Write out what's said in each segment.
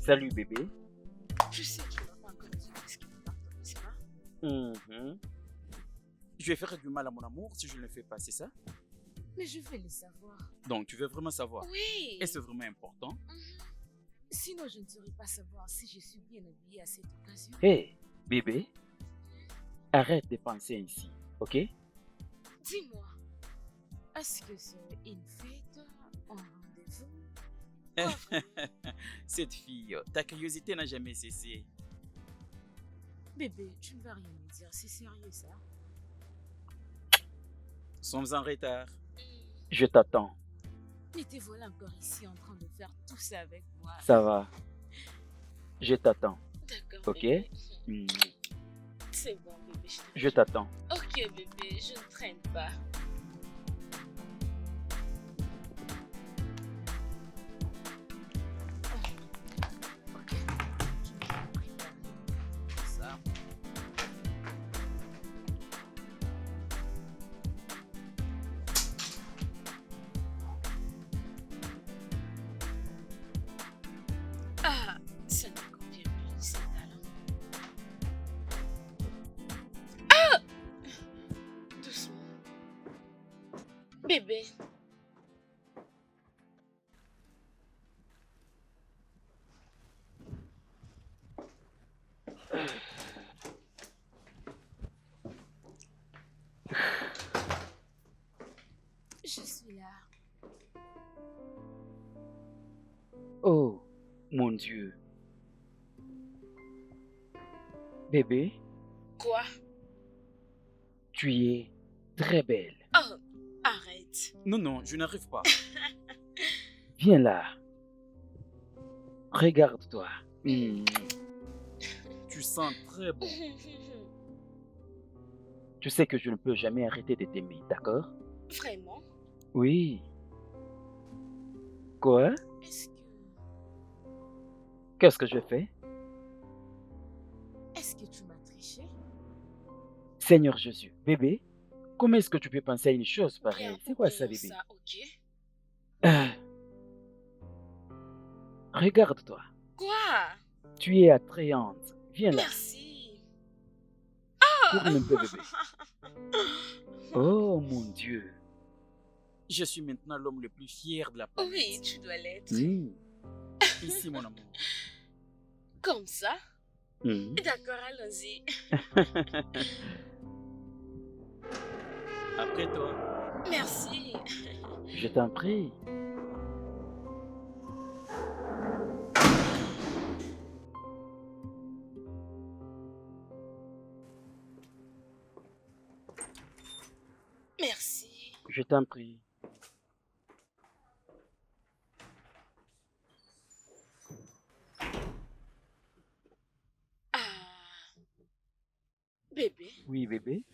Salut bébé. Je sais qu'il va pas encore dire ce qu'il va pardonner, c'est pas? Mhm. Je vais faire du mal à mon amour si je ne le fais pas, c'est ça? Mais je vais le savoir. Donc tu veux vraiment savoir? Oui. Et c'est vraiment important? Mhm. Sinon, je ne saurais pas savoir si je suis bien habillée à cette occasion. Hé, bébé, arrête de penser ainsi, ok? Dis-moi, est-ce que c'est une fête, un rendez-vous? Cette fille, ta curiosité n'a jamais cessé. Bébé, tu ne vas rien me dire, c'est sérieux ça? Sommes en retard. Hmm. Je t'attends. Mais te voilà encore ici en train de faire tout ça avec moi. Ça va. Je t'attends, D'accord, ok? bébé. Mm. C'est bon, bébé, Je t'attends. Ok, bébé, je ne traîne pas. Ok, je vais préparer ça. Ah, ça ne convient plus, ces talents. Doucement. Bébé. Je suis là. Oh, mon Dieu. Bébé, Quoi? tu es très belle. Oh, arrête. Non, non, je n'arrive pas. Viens Viens là. Regarde-toi. Mm. Tu sens très bon. Tu sais que je ne peux jamais arrêter de t'aimer, d'accord? Vraiment? Oui. Quoi? Est-ce que... Qu'est-ce que je fais? Est-ce que tu m'as triché? Seigneur Jésus, bébé, comment est-ce que tu peux penser à une chose Bien, pareille? C'est quoi ça, oublions bébé? ça, ok? Ah, regarde-toi. Quoi? Tu es attrayante. Viens là. Merci. Tourne un peu, bébé. Oh mon Dieu. Je suis maintenant l'homme le plus fier de la planète. Oui, tu dois l'être. Ici, mon amour. Comme ça? Mm. D'accord, allons-y. Après toi. Merci. Je t'en prie. Merci. Je t'en prie. Ah, bébé, Oui, bébé.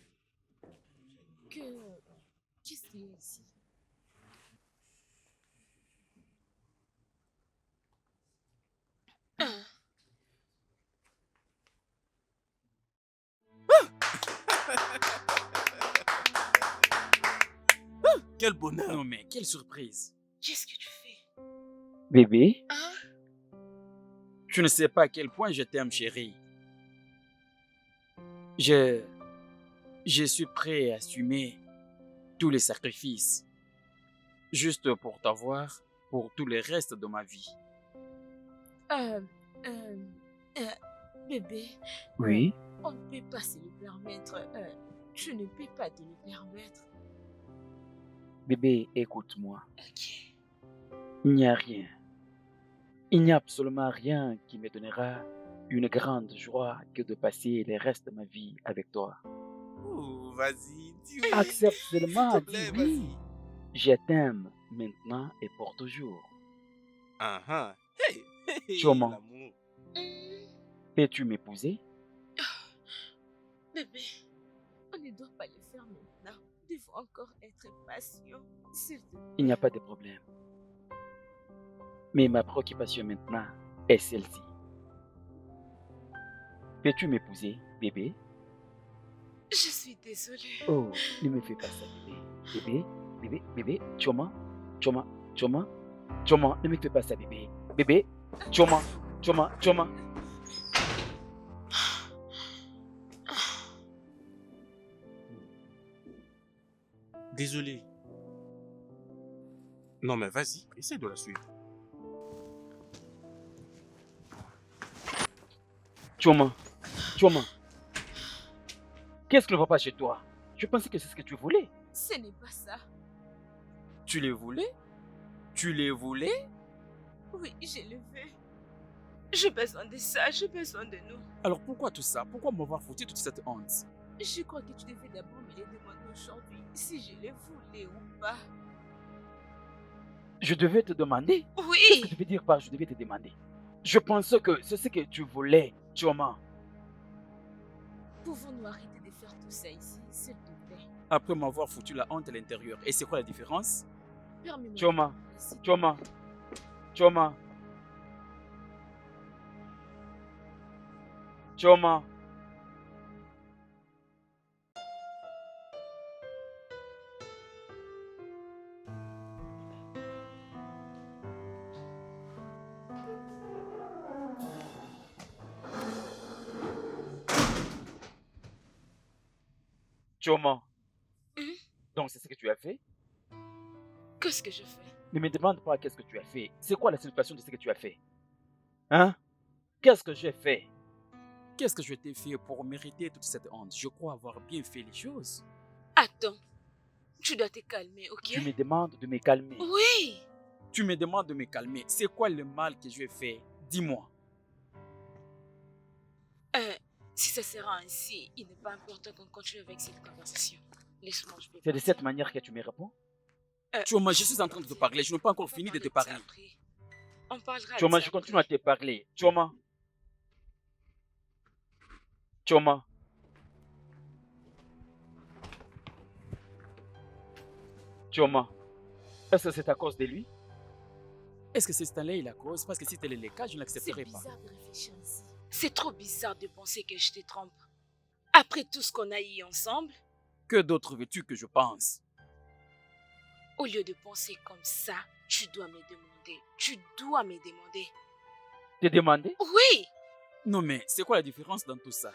qu'est-ce qu'il y a ici? Ah, Quel bonheur. Non, mais quelle surprise. qu'est-ce que tu fais? Bébé, Hein? tu ne sais pas à quel point je t'aime, chérie. Je suis prêt à assumer tous les sacrifices juste pour t'avoir pour tout le reste de ma vie. Euh, euh, euh, bébé, Oui, on ne peut pas se le permettre. Tu ne peux pas te le permettre. bébé, écoute-moi. Ok. Il n'y a rien. Il n'y a absolument rien qui me donnera une grande joie que de passer le reste de ma vie avec toi. Oh, vas-y, dis oui. Accepte S'il seulement, te dis plaît, oui. vas-y. Je t'aime maintenant et pour toujours. Ah ah. Hey, hey, Comment? l'amour. Hmm, Peux-tu m'épouser? bébé, on ne doit pas le faire maintenant. Nous devons encore être patients. S'il te Il n'y a pas de problème. Mais ma préoccupation maintenant est celle-ci. Peux-tu m'épouser, bébé? Je suis désolée. Oh, ne me fais pas ça, bébé. Bébé, bébé, bébé, Choma, Choma, Choma, Choma, ne me fais pas ça, bébé. Bébé, Choma. Choma, Choma. Désolé. Non, mais vas-y, essaie de la suivre. Choma, Choma. Qu'est-ce qui ne va pas chez toi? Je pensais que c'est ce que tu voulais. Ce n'est pas ça. Tu les voulais? Tu les voulais? Oui, je le veux. J'ai besoin de ça, j'ai besoin de nous. Alors pourquoi tout ça? Pourquoi m'avoir foutu toute cette honte? Je crois que tu devais d'abord me les demander aujourd'hui si je les voulais ou pas. Je devais te demander? Qu'est-ce que Oui! tu veux dire par je devais te demander? Je pensais que c'est ce que tu voulais, Choma. Pouvons-nous arrêter de faire tout ça ici, s'il te plaît? Après m'avoir foutu la honte à l'intérieur. Et c'est quoi la différence? Permets-moi. Choma, Ici. Choma, Choma. Choma. Choma. Hum? Donc c'est ce que tu as fait? Qu'est-ce que je fais? Ne me demande pas qu'est-ce que tu as fait. C'est quoi la signification de ce que tu as fait? Hein? Qu'est-ce que j'ai fait? Qu'est-ce que je t'ai fait pour mériter toute cette honte? Je crois avoir bien fait les choses. Attends, tu dois te calmer, ok? Tu me demandes de me calmer. Oui! Tu me demandes de me calmer. C'est quoi le mal que j'ai fait? Dis-moi. Si ça sera ainsi, il n'est pas important qu'on continue avec cette conversation. Laisse-moi, je vais C'est de partir. cette manière que tu me réponds? Choma, je suis en train de te parler. Je n'ai pas encore fini de te parler. On parlera de Choma, ça je continue après. à te parler. Choma. Choma. Choma. Est-ce que c'est à cause de lui? Est-ce que c'est là la cause? Parce que si tel est le cas, je ne C'est l'accepterai pas. bizarre de réfléchir ainsi. C'est trop bizarre de penser que je te trompe. Après tout ce qu'on a eu ensemble, Que d'autre veux-tu que je pense? au lieu de penser comme ça, tu dois me demander. Tu dois me demander. Te demander? Oui! Non mais, c'est quoi la différence dans tout ça?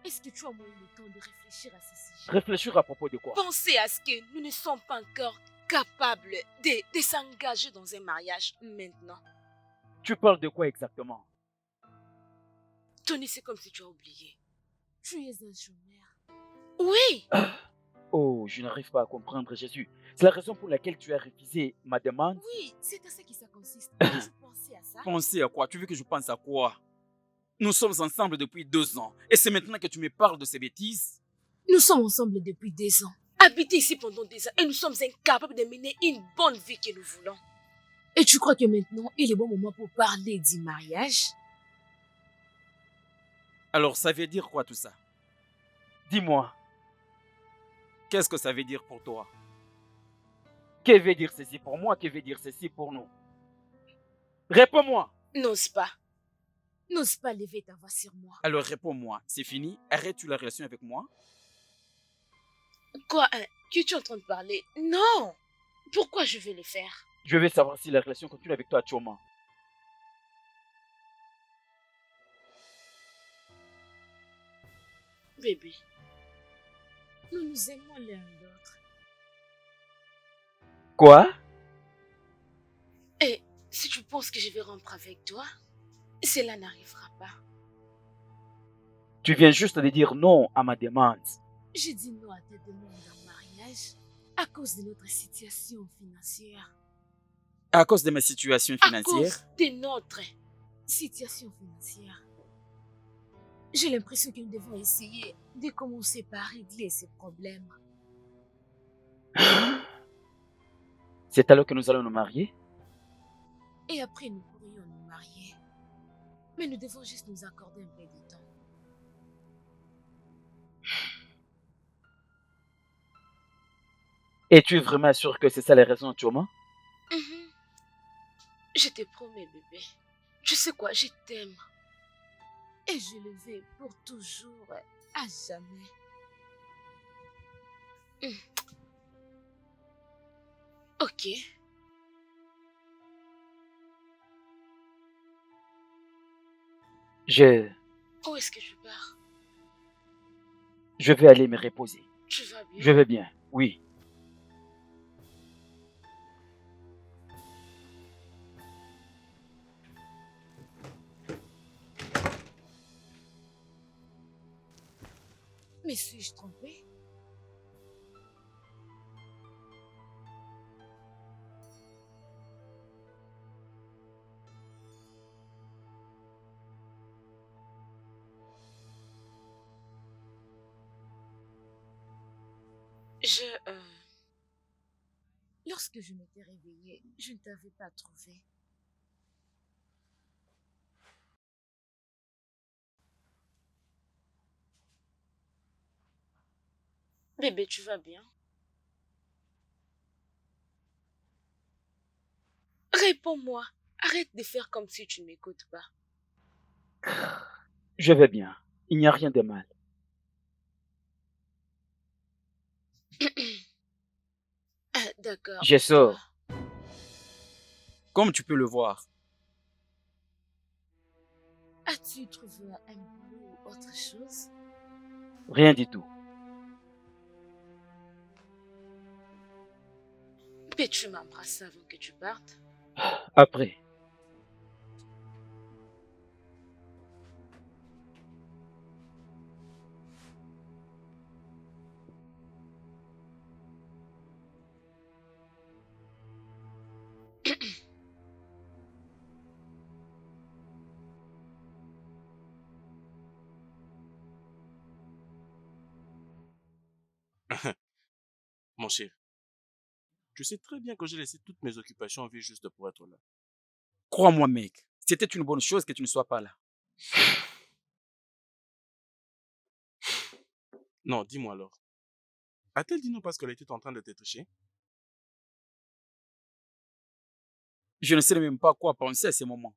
Est-ce que tu as moins le temps de réfléchir à ce sujet? Réfléchir à propos de quoi? Pensez à ce que nous ne sommes pas encore capables de s'engager dans un mariage maintenant. Tu parles de quoi exactement? Tony, c'est comme si tu as oublié. Tu es un chômeur. Oui! Oh, je n'arrive pas à comprendre, Jésus. C'est la raison pour laquelle tu as refusé ma demande? Oui, c'est à ça que ça consiste. Tu pensais à ça? Penser à quoi? Tu veux que je pense à quoi? Nous sommes ensemble depuis 2 ans. Et c'est maintenant que tu me parles de ces bêtises? Nous sommes ensemble depuis 2 ans. Habité ici pendant 2 ans et nous sommes incapables de mener une bonne vie que nous voulons. Et tu crois que maintenant est le bon moment pour parler du mariage? Alors ça veut dire quoi tout ça? Dis-moi. Qu'est-ce que ça veut dire pour toi? Que veut dire ceci pour moi? Que veut dire ceci pour nous? Réponds-moi. N'ose pas. N'ose pas lever ta voix sur moi. Alors réponds-moi. C'est fini? Arrêtes-tu la relation avec moi? Quoi, que tu es en train de parler? Non! Pourquoi je vais le faire? Je veux savoir si la relation continue avec toi, Choma. Bébé, nous nous aimons l'un l'autre. Quoi? Et si tu penses que je vais rompre avec toi, cela n'arrivera pas. Tu viens juste de dire non à ma demande. J'ai dit non à tes demandes en mariage à cause de notre situation financière. À cause de ma situation À financière? cause de notre situation financière. J'ai l'impression que nous devons essayer de commencer par régler ces problèmes. C'est alors que nous allons nous marier? Et après, nous pourrions nous marier. Mais nous devons juste nous accorder un peu de temps. Es-tu vraiment sûr que c'est ça la raison, Choma? Mhm. Je te promets, bébé. Tu sais quoi, je t'aime. Et je le veux pour toujours, à jamais. Ok. Je, Où est-ce que tu pars? je vais aller me reposer. Tu vas bien? Je vais bien, oui. Mais suis-je trompée? Je... Lorsque je m'étais réveillée, je ne t'avais pas trouvé. Bébé, tu vas bien? Réponds-moi. Arrête de faire comme si tu ne m'écoutes pas. Je vais bien. Il n'y a rien de mal. D'accord, Je et toi? sors. Comme tu peux le voir. As-tu trouvé un boulot ou autre chose? Rien du tout. Peux-tu m'embrasser avant que tu partes? Après. Mon cher, tu sais très bien que j'ai laissé toutes mes occupations en vie juste pour être là. Crois-moi, mec. C'était une bonne chose que tu ne sois pas là. Non, dis-moi alors. A-t-elle dit non parce qu'elle était en train de te tricher? Je ne sais même pas quoi penser à ce moment.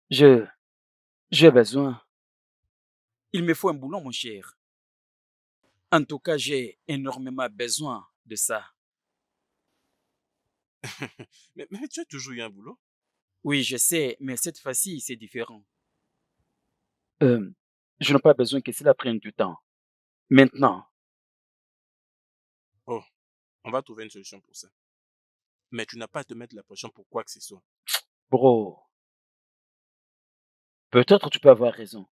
Je, j'ai besoin. Il me faut un boulot, mon cher. En tout cas, j'ai énormément besoin de ça. Mais tu as toujours eu un boulot? Oui, je sais, mais cette fois-ci, c'est différent. Euh, je n'ai pas besoin que cela prenne du temps. Maintenant, Oh, on va trouver une solution pour ça. Mais tu n'as pas à te mettre la pression pour quoi que ce soit. bro, peut-être tu peux avoir raison.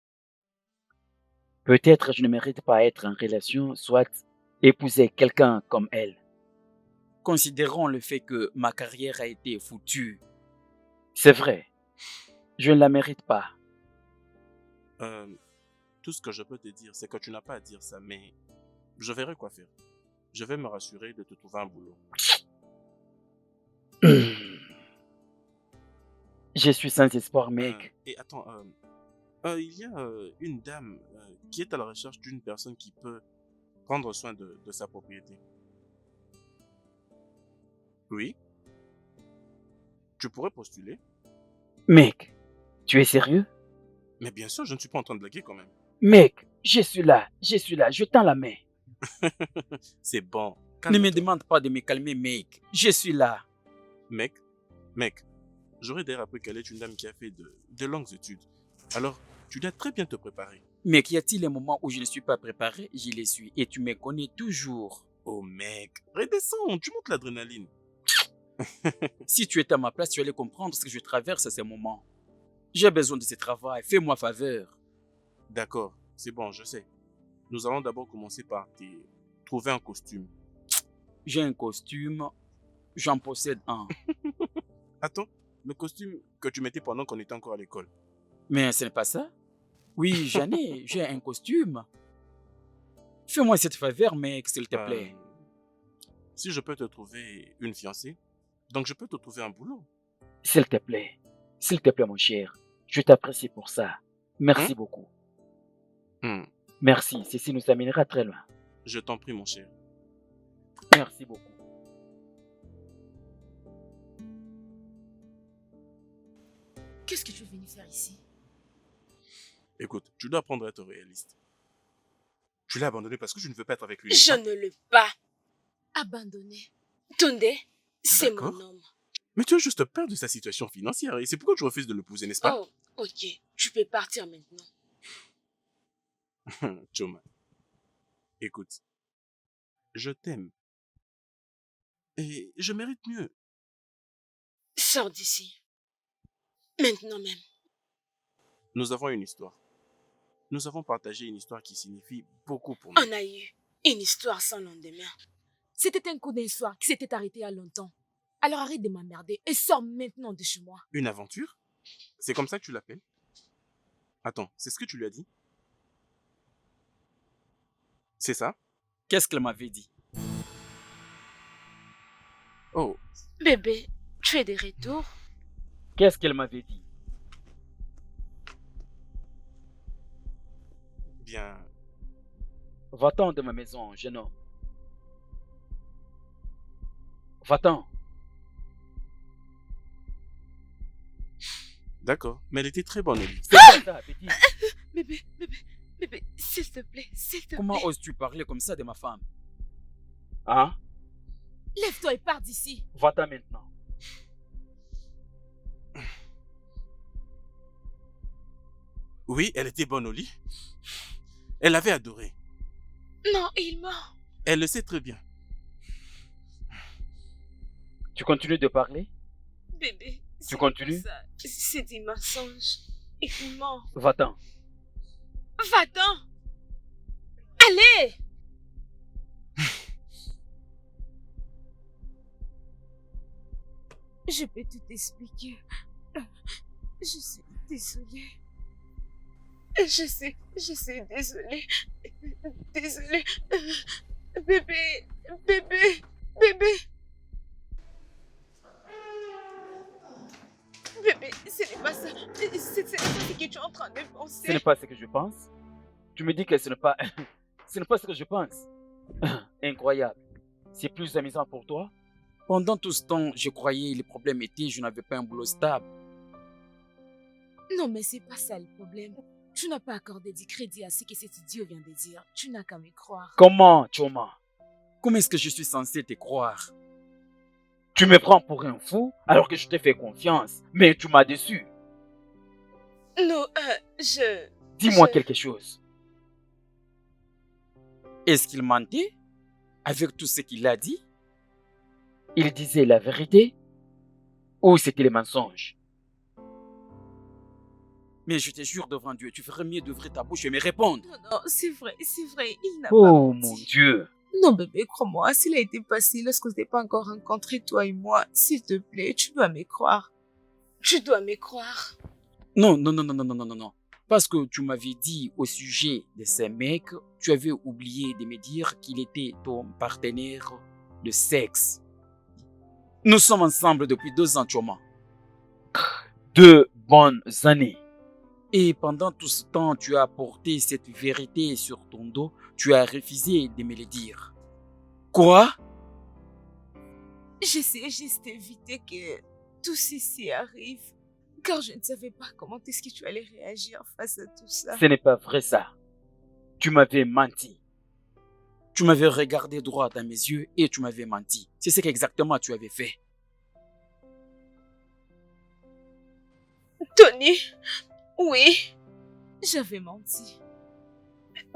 Peut-être je ne mérite pas être en relation, soit épouser quelqu'un comme elle. Considérons le fait que ma carrière a été foutue. C'est vrai, je ne la mérite pas. Euh, Tout ce que je peux te dire, c'est que tu n'as pas à dire ça, mais je verrai quoi faire. Je vais me rassurer de te trouver un boulot. Je suis sans espoir, mec. Et attends, il y a une dame qui est à la recherche d'une personne qui peut prendre soin de sa propriété. Oui, tu pourrais postuler. Mec, tu es sérieux? Mais bien sûr, je ne suis pas en train de blaguer quand même. Mec, je suis là, je tends la main. C'est bon, Ne me calme-toi. demande pas de me calmer, mec. Je suis là. Mec, mec, j'aurais d'ailleurs appris qu'elle est une dame qui a fait de longues études. Alors, tu dois très bien te préparer. Mec, y a-t-il un moment où je ne suis pas préparé? J'y les suis et tu me connais toujours. Oh mec, redescends, tu montes l'adrénaline. Si tu étais à ma place, tu allais comprendre ce que je traverse à ce moment. J'ai besoin de ce travail, fais-moi faveur. D'accord, c'est bon, je sais. Nous allons d'abord commencer par trouver un costume. J'ai un costume, j'en possède un. Attends, le costume que tu mettais pendant qu'on était encore à l'école. Mais ce n'est pas ça? Oui, j'en ai, j'ai un costume. Fais-moi cette faveur, mec, s'il te plaît. Si je peux te trouver une fiancée, donc je peux te trouver un boulot. S'il te plaît, mon cher. Je t'apprécie pour ça. Merci Hein? beaucoup. Hmm, Merci, ceci nous amènera très loin. Je t'en prie, mon cher. Merci beaucoup. Qu'est-ce que tu es venu faire ici? Écoute, tu dois apprendre à être réaliste. Tu l'as abandonné parce que je ne veux pas être avec lui. Je ne l'ai pas abandonné. Tunde, c'est mon D'accord. homme. Mais tu as juste peur de sa situation financière et c'est pourquoi tu refuses de l'épouser, n'est-ce pas? Oh, ok. Tu peux partir maintenant. Choma, écoute, je t'aime et je mérite mieux. Sors d'ici. Maintenant même. Nous avons une histoire. Nous avons partagé une histoire qui signifie beaucoup pour nous. On a eu une histoire sans lendemain. C'était un coup d'un soir qui s'était arrêté il y a longtemps. Alors arrête de m'emmerder et sors maintenant de chez moi. Une aventure? C'est comme ça que tu l'appelles? Attends, c'est ce que tu lui as dit? C'est ça? Qu'est-ce qu'elle m'avait dit? Oh, Bébé, tu es de retour? Qu'est-ce qu'elle m'avait dit? bien. Va-t'en de ma maison, jeune homme. Va-t'en. D'accord, mais elle était très bonne, Olive. C'est quoi ça, petit? Bébé, s'il te plaît, s'il te plaît. Comment oses-tu parler comme ça de ma femme? Hein? Lève-toi et pars d'ici. Va-t'en maintenant. Oui, elle était bonne au lit. Elle l'avait adoré. Non, il ment. Elle le sait très bien. Tu continues de parler? Bébé, Tu continues? c'est des mensonges. Il ment. Va-t'en. Va-t'en. Allez! Je peux tout expliquer. Je suis désolée. Je sais, désolée. Désolée. Bébé, bébé, bébé. Bébé, ce n'est pas ça. C'est pas ce que tu es en train de penser. Ce n'est pas ce que je pense. Tu me dis que ce n'est pas... ce n'est pas ce que je pense. Incroyable. C'est plus amusant pour toi? Pendant tout ce temps, je croyais les problèmes étaient je n'avais pas un boulot stable. Non, mais c'est pas ça le problème. Tu n'as pas accordé du crédit à ce que cet idiot vient de dire. Tu n'as qu'à me croire. Comment, Choma? Comment est-ce que je suis censé te croire? Tu me prends pour un fou alors que je t'ai fait confiance, mais tu m'as déçu. Non, Dis-moi quelque chose. Est-ce qu'il mentait avec tout ce qu'il a dit? Il disait la vérité ou c'était les mensonges? Mais je te jure devant Dieu, tu ferais mieux d'ouvrir ta bouche et me répondre. Non, c'est vrai, il n'a pas Oh menti. mon Dieu! Non, bébé, crois-moi, s'il a été passé lorsqu'on ne s'était pas encore rencontrés, toi et moi, s'il te plaît, tu dois me croire. Tu dois me croire. Non. Parce que tu m'avais dit au sujet de ces mecs, tu avais oublié de me dire qu'il était ton partenaire de sexe. Nous sommes ensemble depuis 2 ans, Choma. 2 bonnes années. Et pendant tout ce temps, tu as porté cette vérité sur ton dos. Tu as refusé de me le dire. Quoi? J'essayais juste d'éviter que tout ceci arrive. Car je ne savais pas comment est-ce que tu allais réagir face à tout ça. Ce n'est pas vrai ça. Tu m'avais menti. Tu m'avais regardé droit dans mes yeux et tu m'avais menti. C'est ce qu'exactement tu avais fait. Tony, oui, j'avais menti.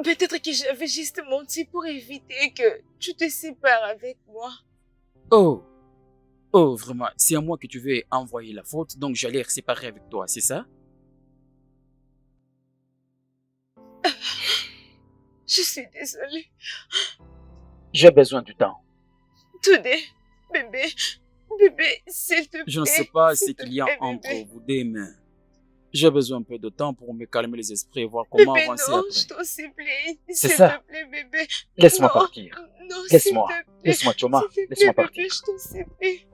Peut-être que j'avais juste menti pour éviter que tu te sépares avec moi. Oh, vraiment, c'est à moi que tu veux envoyer la faute, donc j'allais séparer avec toi, c'est ça? Je suis désolée. J'ai besoin du temps. Tony, bébé, s'il te plaît. Je ne sais pas ce qu'il y a entre vous deux, mais j'ai besoin un peu de temps pour me calmer les esprits et voir comment bébé, avancer non, après. je t'en supplie. C'est S'il ça. te plaît, bébé. Laisse-moi Non, partir. Non, Laisse-moi. s'il te plaît. Laisse-moi, Choma. S'il te plaît, Laisse-moi bébé, partir. je t'en supplie.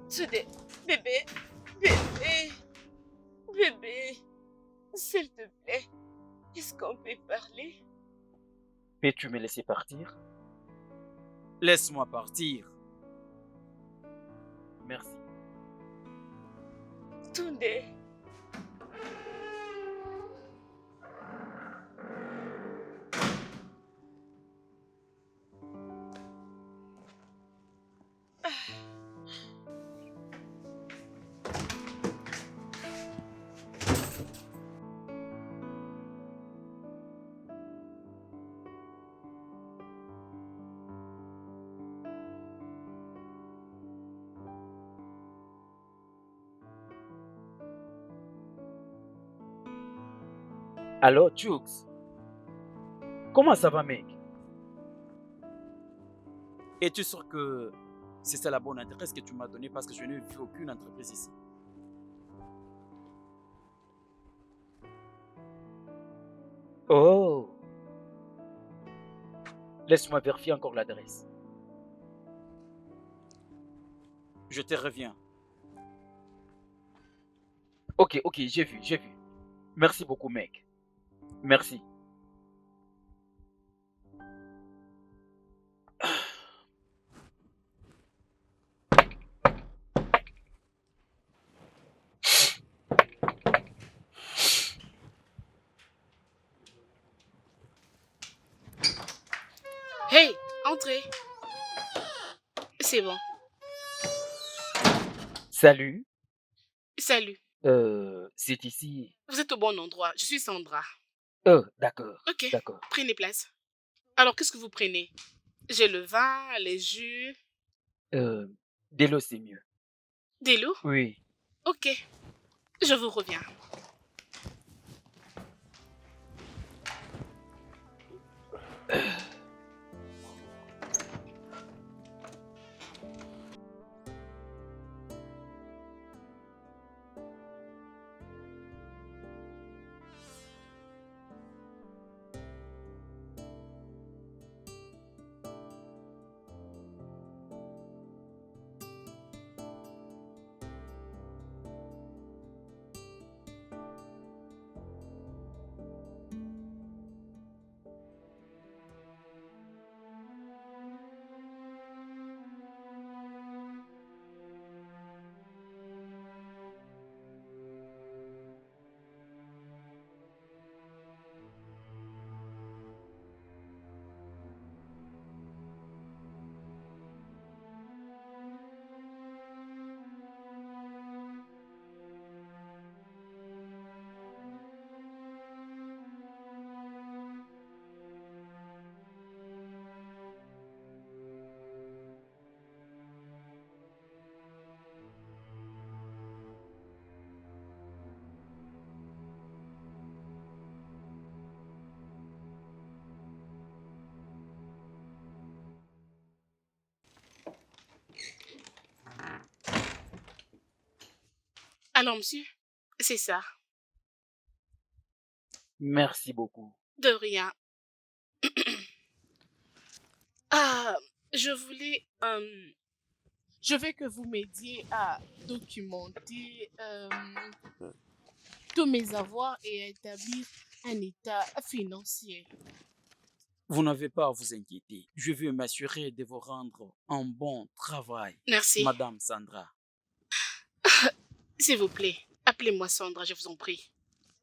Today, bébé, bébé, bébé, s'il te plaît, est-ce qu'on peut parler? Peux-tu me laisser partir? Laisse-moi partir. Merci. Today. Alors, Jux, comment ça va, mec? Es-tu sûr que c'est ça la bonne adresse que tu m'as donnée parce que je n'ai vu aucune entreprise ici? Oh, laisse-moi vérifier encore l'adresse. Je te reviens. Ok, j'ai vu, j'ai vu. Merci beaucoup, mec. Merci. Hey, entrez. C'est bon. Salut. Salut. C'est ici. Vous êtes au bon endroit. Je suis Sandra. D'accord, Ok, d'accord. prenez place. Alors, qu'est-ce que vous prenez? J'ai le vin, les jus, De l'eau, c'est mieux. des lots? Oui. Ok, je vous reviens. Alors, monsieur, c'est ça. Merci beaucoup. De rien. Ah, je voulais... je veux que vous m'aidiez à documenter tous mes avoirs et à établir un état financier. Vous n'avez pas à vous inquiéter. Je veux m'assurer de vous rendre un bon travail, Merci. Madame Sandra. S'il vous plaît, appelez-moi Sandra, je vous en prie.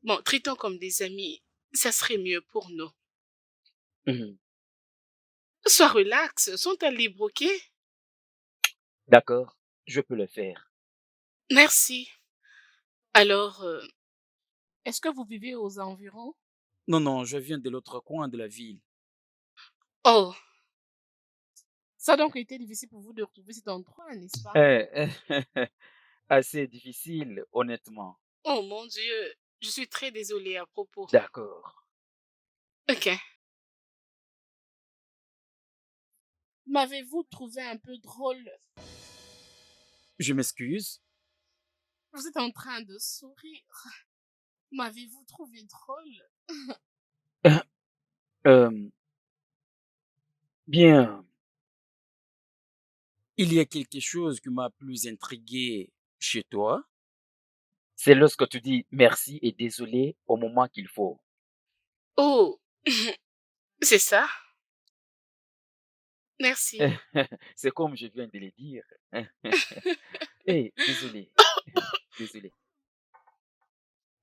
Bon, traitons comme des amis, ça serait mieux pour nous. Mhm. Sois relax, sont à libre, ok? D'accord, je peux le faire. Merci. Alors, est-ce que vous vivez aux environs? Non, non, je viens de l'autre coin de la ville. Oh, ça a donc été difficile pour vous de retrouver cet endroit, n'est-ce pas? Assez difficile, honnêtement. Oh mon Dieu, je suis très désolée à propos. D'accord. Ok. M'avez-vous trouvé un peu drôle? Je m'excuse. Vous êtes en train de sourire. M'avez-vous trouvé drôle? Euh, bien, Il y a quelque chose qui m'a plus intrigué chez toi, c'est lorsque tu dis merci et désolé au moment qu'il faut. Oh, c'est ça? Merci. C'est comme je viens de le dire. Hey, désolé, désolé.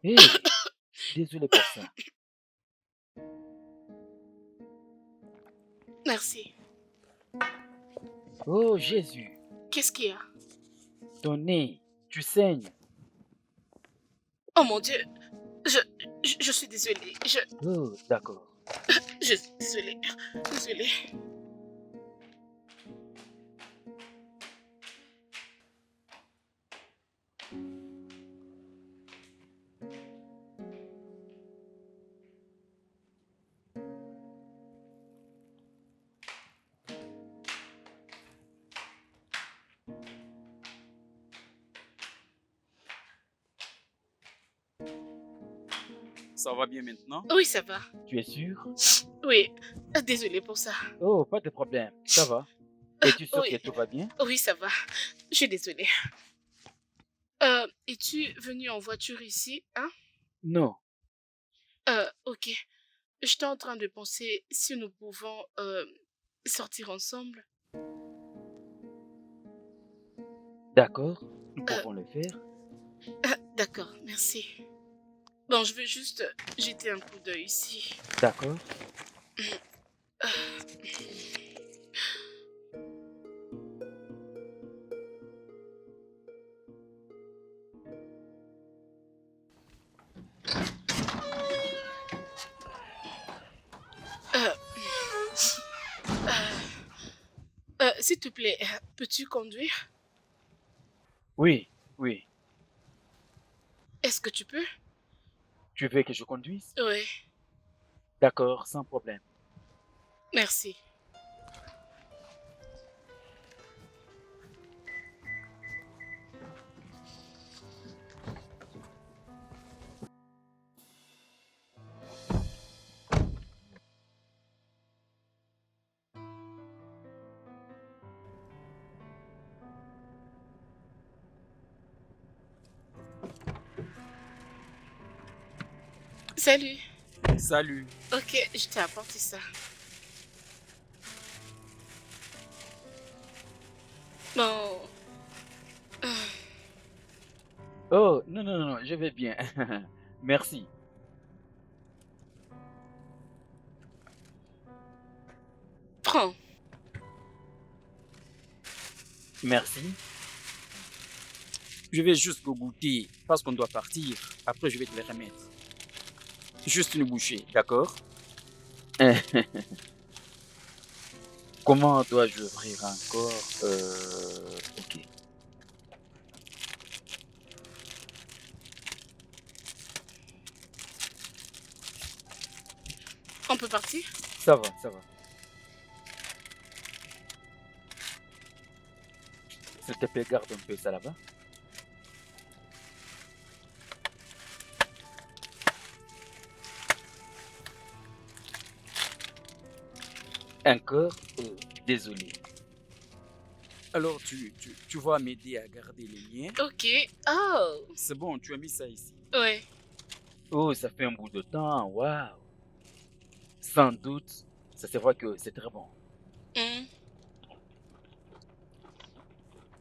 Hey, désolé pour ça. Merci. Oh Jésus, Qu'est-ce qu'il y a? ton nez, tu saignes. Oh mon Dieu, je, je suis désolée. Oh, d'accord. Je suis désolée. Désolée. Ça va bien maintenant? Oui, ça va. Tu es sûr? Oui, désolée pour ça. Oh, pas de problème, ça va. Es-tu sûr que Oui, tout va bien? oui, ça va. Je suis désolée. Es-tu venu en voiture ici, hein? Non, Ok. J'étais en train de penser si nous pouvons sortir ensemble. d'accord, nous Euh, pouvons le faire. d'accord, merci. Bon, je veux juste jeter un coup d'œil ici. D'accord. Euh, S'il te plaît, peux-tu conduire? Oui, oui. Est-ce que tu peux? Tu veux que je conduise? Oui, D'accord, sans problème. merci. Salut. Salut. Ok, je t'ai apporté ça. Bon, Oh, non, non, non, non, je vais bien. Merci. prends. Merci. Je vais juste go goûter parce qu'on doit partir. Après, je vais te les remettre. Juste une bouchée, d'accord? Comment dois-je ouvrir encore? Ok. On peut partir? Ça va, ça va. S'il te plaît, garde un peu ça là-bas. Encore, désolé. Alors, tu vas m'aider à garder les liens. Ok. Oh, C'est bon, tu as mis ça ici. ouais. Oh, ça fait un bout de temps, waouh. Sans doute, ça se voit que c'est très bon. Hmm.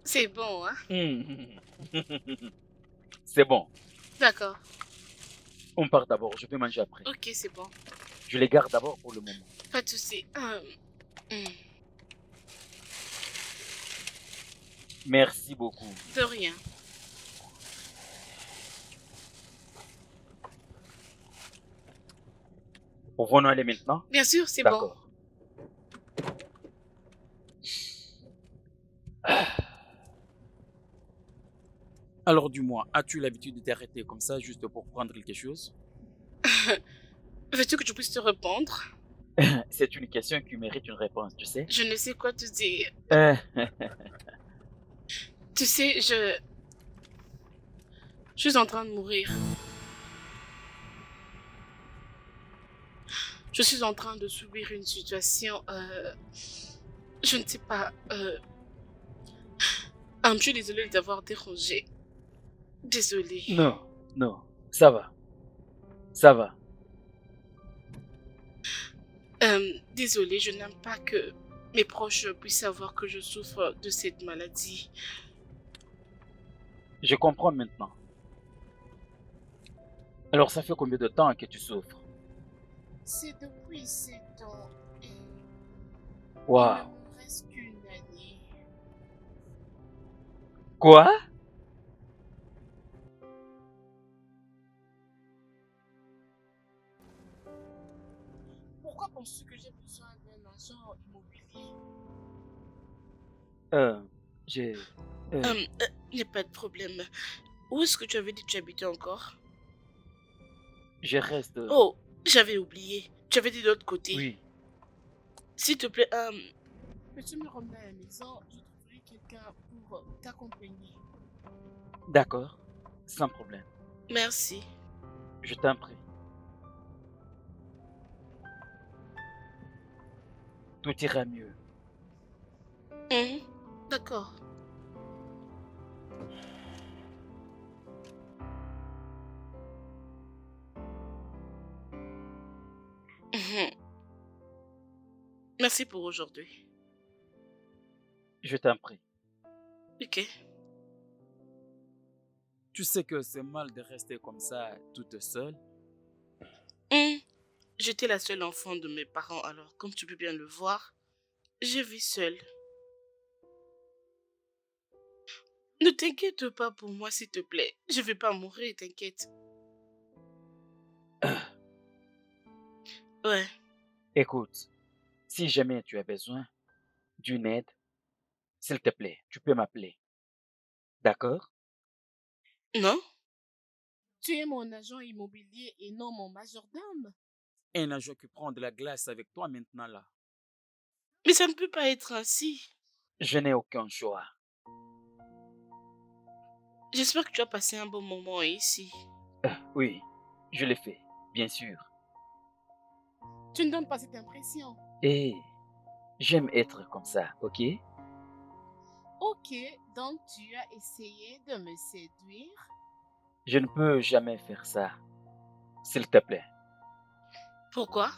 C'est bon, hein? C'est bon. D'accord. On part d'abord, je vais manger après. Ok, c'est bon. Je les garde d'abord pour le moment. Pas de souci. Merci beaucoup. De rien. Pouvons-nous aller maintenant? Bien sûr, c'est bon. D'accord. Alors dis-moi, as-tu l'habitude de t'arrêter comme ça juste pour prendre quelque chose? Veux-tu que je puisse te répondre? C'est une question qui mérite une réponse, tu sais? Je ne sais quoi te dire. Euh, Tu sais, je suis en train de mourir. Je suis en train de subir une situation, je ne sais pas, Je suis désolée d'avoir dérangé. Désolée. Non, non, ça va, ça va. Désolée, je n'aime pas que mes proches puissent savoir que je souffre de cette maladie. Je comprends maintenant. Alors, ça fait combien de temps que tu souffres? C'est depuis 7 ans et il ne Waouh. me reste qu'une année. Quoi? Pourquoi penses-tu que j'ai besoin d'un agent immobilier? Euh, j'ai... euh, Il n'y a pas de problème. Où est-ce que tu avais dit que tu habitais encore? je reste... Oh, j'avais oublié. Tu avais dit de l'autre côté. Oui, S'il te plaît, peux-tu me ramener à la maison? Je trouverai quelqu'un pour t'accompagner. d'accord, sans problème. Merci. Je t'en prie. Tout ira mieux. Mhm. D'accord. Mhm. Merci pour aujourd'hui. Je t'en prie. Ok. Tu sais que c'est mal de rester comme ça, toute seule. Mhm. J'étais la seule enfant de mes parents, alors comme tu peux bien le voir, je vis seule. Ne t'inquiète pas pour moi, s'il te plaît. Je vais pas mourir, t'inquiète. Ouais. Écoute, si jamais tu as besoin d'une aide, s'il te plaît, tu peux m'appeler. D'accord? Non? Tu es mon agent immobilier et non mon majordome. Un agent qui prend de la glace avec toi maintenant là. Mais ça ne peut pas être ainsi. Je n'ai aucun choix. J'espère que tu as passé un bon moment ici. Oui, je l'ai fait, bien sûr. Tu ne donnes pas cette impression. Et j'aime être comme ça, ok? Ok, donc tu as essayé de me séduire? Je ne peux jamais faire ça, s'il te plaît. Pourquoi?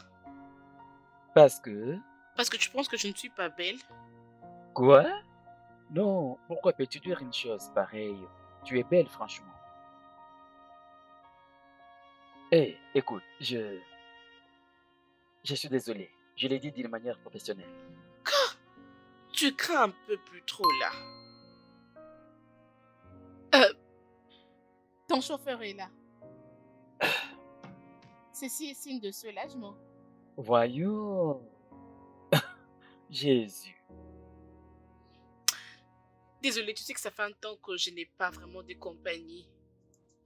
Parce que... Parce que tu penses que je ne suis pas belle? Quoi? Non, pourquoi peux-tu dire une chose pareille? Tu es belle, franchement. Écoute, je suis désolé. Je l'ai dit d'une manière professionnelle. Tu crains un peu plus trop là. Euh, ton chauffeur est là. Ceci est signe de soulagement. Voyons. Jésus. Désolée, tu sais que ça fait un temps que je n'ai pas vraiment de compagnie.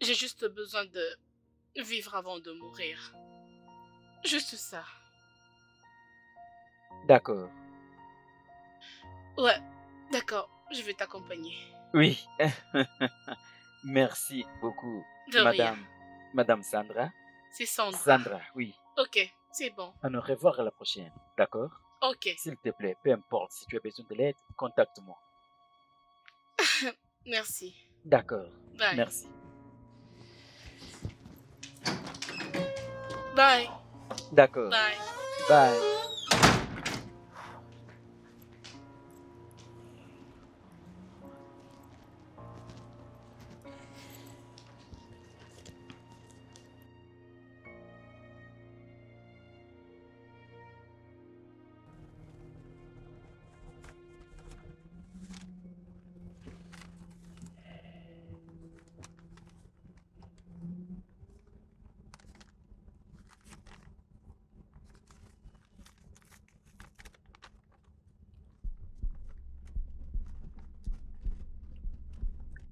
J'ai juste besoin de vivre avant de mourir. Juste ça. D'accord. Ouais, d'accord, je vais t'accompagner. Oui. Merci beaucoup, De rien. Madame Sandra. C'est Sandra. Sandra, oui. Ok, c'est bon. À nous revoir à la prochaine, d'accord? Ok, S'il te plaît, peu importe, si tu as besoin de l'aide, contacte-moi. merci. D'accord. Bye. Merci. Bye. D'accord. Bye. Bye.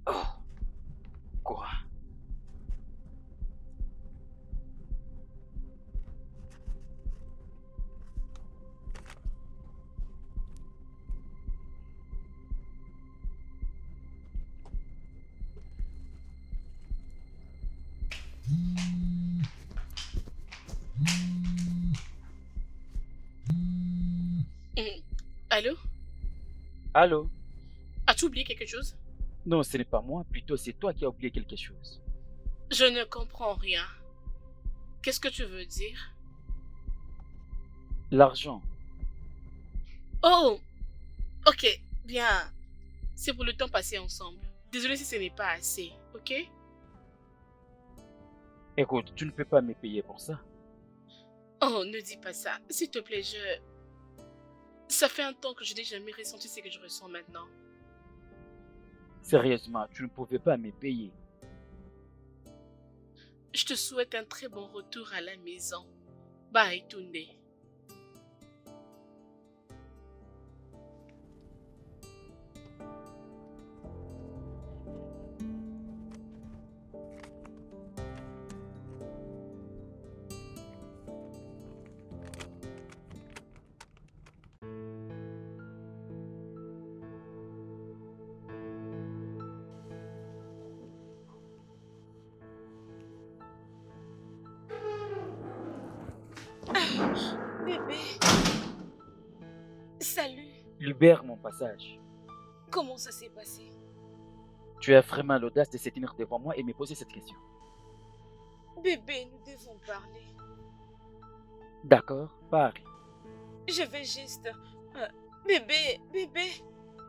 Oh, quoi? Allô? Allô? As-tu oublié quelque chose? Non, ce n'est pas moi, plutôt c'est toi qui as oublié quelque chose. Je ne comprends rien. Qu'est-ce que tu veux dire? L'argent. Oh, ok, bien. C'est pour le temps passé ensemble. Désolée si ce n'est pas assez, ok? Écoute, tu ne peux pas me payer pour ça. Oh, ne dis pas ça. S'il te plaît, Ça fait un temps que je n'ai jamais ressenti ce que je ressens maintenant. Sérieusement, tu ne pouvais pas me payer. Je te souhaite un très bon retour à la maison. Bye, Tunde. Bébé, salut. Libère mon passage. Comment ça s'est passé? Tu as vraiment l'audace de se tenir devant moi et me poser cette question. Bébé, nous devons parler. D'accord, parle. Je vais juste... bébé,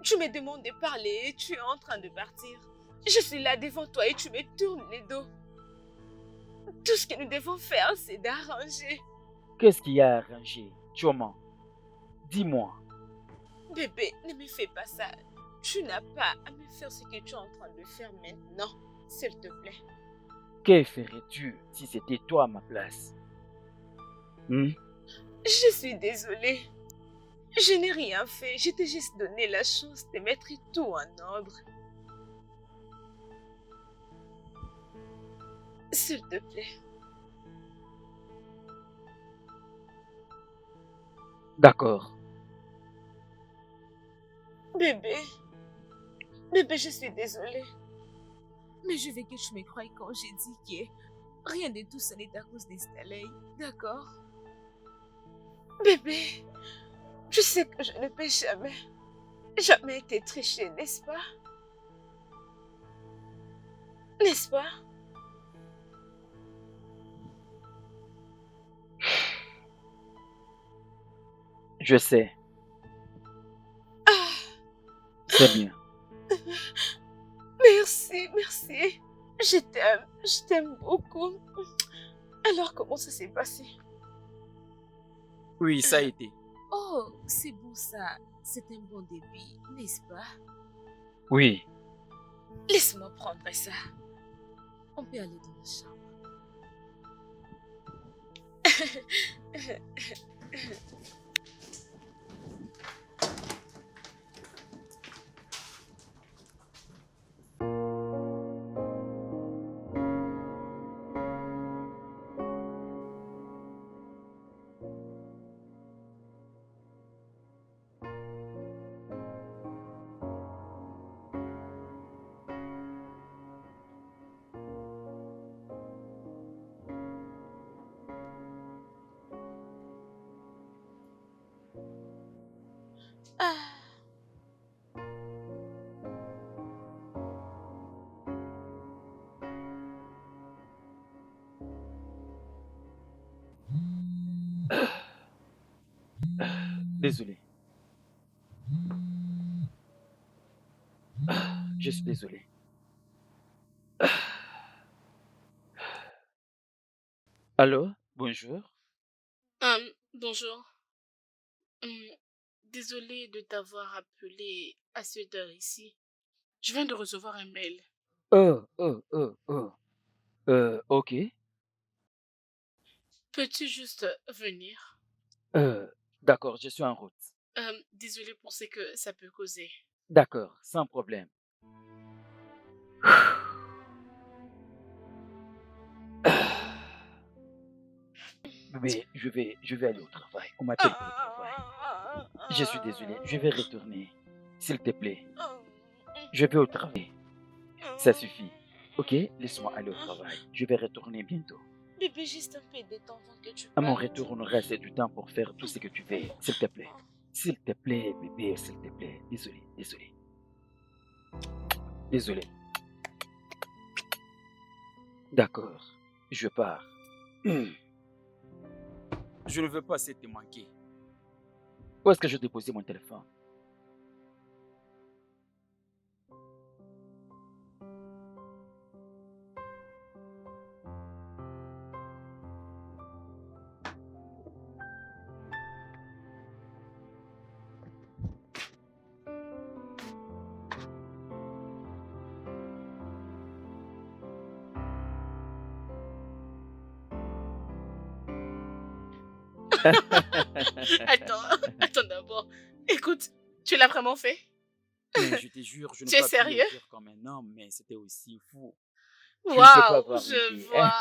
tu me demandes de parler et tu es en train de partir. Je suis là devant toi et tu me tournes les dos. Tout ce que nous devons faire, c'est d'arranger. Qu'est-ce qu'il y a à arranger, Tioman? Dis-moi. Bébé, ne me fais pas ça. Tu n'as pas à me faire ce que tu es en train de faire maintenant, s'il te plaît. Que ferais-tu si c'était toi à ma place? Je suis désolée. Je n'ai rien fait. Je t'ai juste donné la chance de mettre tout en ordre. S'il te plaît. D'accord. Bébé, je suis désolée. Mais je veux que tu me croies quand j'ai dit que rien de tout ce n'est à cause des Staley, d'accord? Bébé, tu sais que je ne peux jamais été trichée, n'est-ce pas? N'est-ce pas? Je sais. Ah, C'est bien. merci. Je t'aime beaucoup. Alors, comment ça s'est passé? Oui, ça a été. Oh, c'est bon ça. C'est un bon début, n'est-ce pas? Oui. Laisse-moi prendre ça. On peut aller dans la chambre. Ah. Désolé. Je suis désolé. Allô? Bonjour. Bonjour. Désolée de t'avoir appelé à cette heure ici. Je viens de recevoir un mail. Ok. Peux-tu juste venir? D'accord, je suis en route. Désolée pour ce que ça peut causer. D'accord, sans problème. Mais je vais aller au travail. On m'appelle pour le travail. Je suis désolé, je vais retourner. S'il te plaît, je vais au travail. Ça suffit. Ok, laisse-moi aller au travail. Je vais retourner bientôt. Bébé, juste un peu de temps avant que tu À mon partes. retour, on aura assez du temps pour faire tout ce que tu veux. S'il te plaît. S'il te plaît, bébé, s'il te plaît. Désolé. Désolé. D'accord, je pars. Je ne veux pas essayer de te manquer. Où est-ce que j'ai déposé mon téléphone? Attends d'abord. Écoute, tu l'as vraiment fait? Mais je te jure, je n'ai Tu es pas pu sérieux? agir comme un homme, mais c'était aussi fou. Tu ne peux pas Waouh, avoir je l'idée. vois.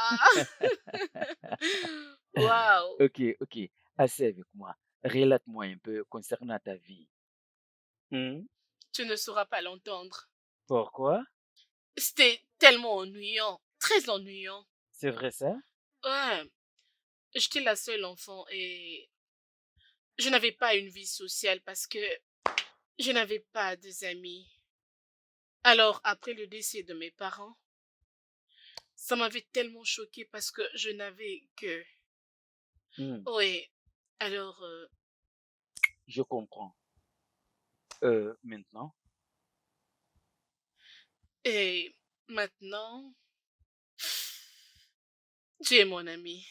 Waouh. Ok, ok. Assez avec moi. Relate-moi un peu concernant ta vie. Hmm? Tu ne sauras pas l'entendre. Pourquoi? C'était tellement ennuyant, très ennuyant. C'est vrai ça? Ouais, j'étais la seule enfant et je n'avais pas une vie sociale parce que je n'avais pas des amis. Alors, après le décès de mes parents, ça m'avait tellement choquée parce que je n'avais que... Hmm, Oui, alors, je comprends. Maintenant, et maintenant, tu es mon ami.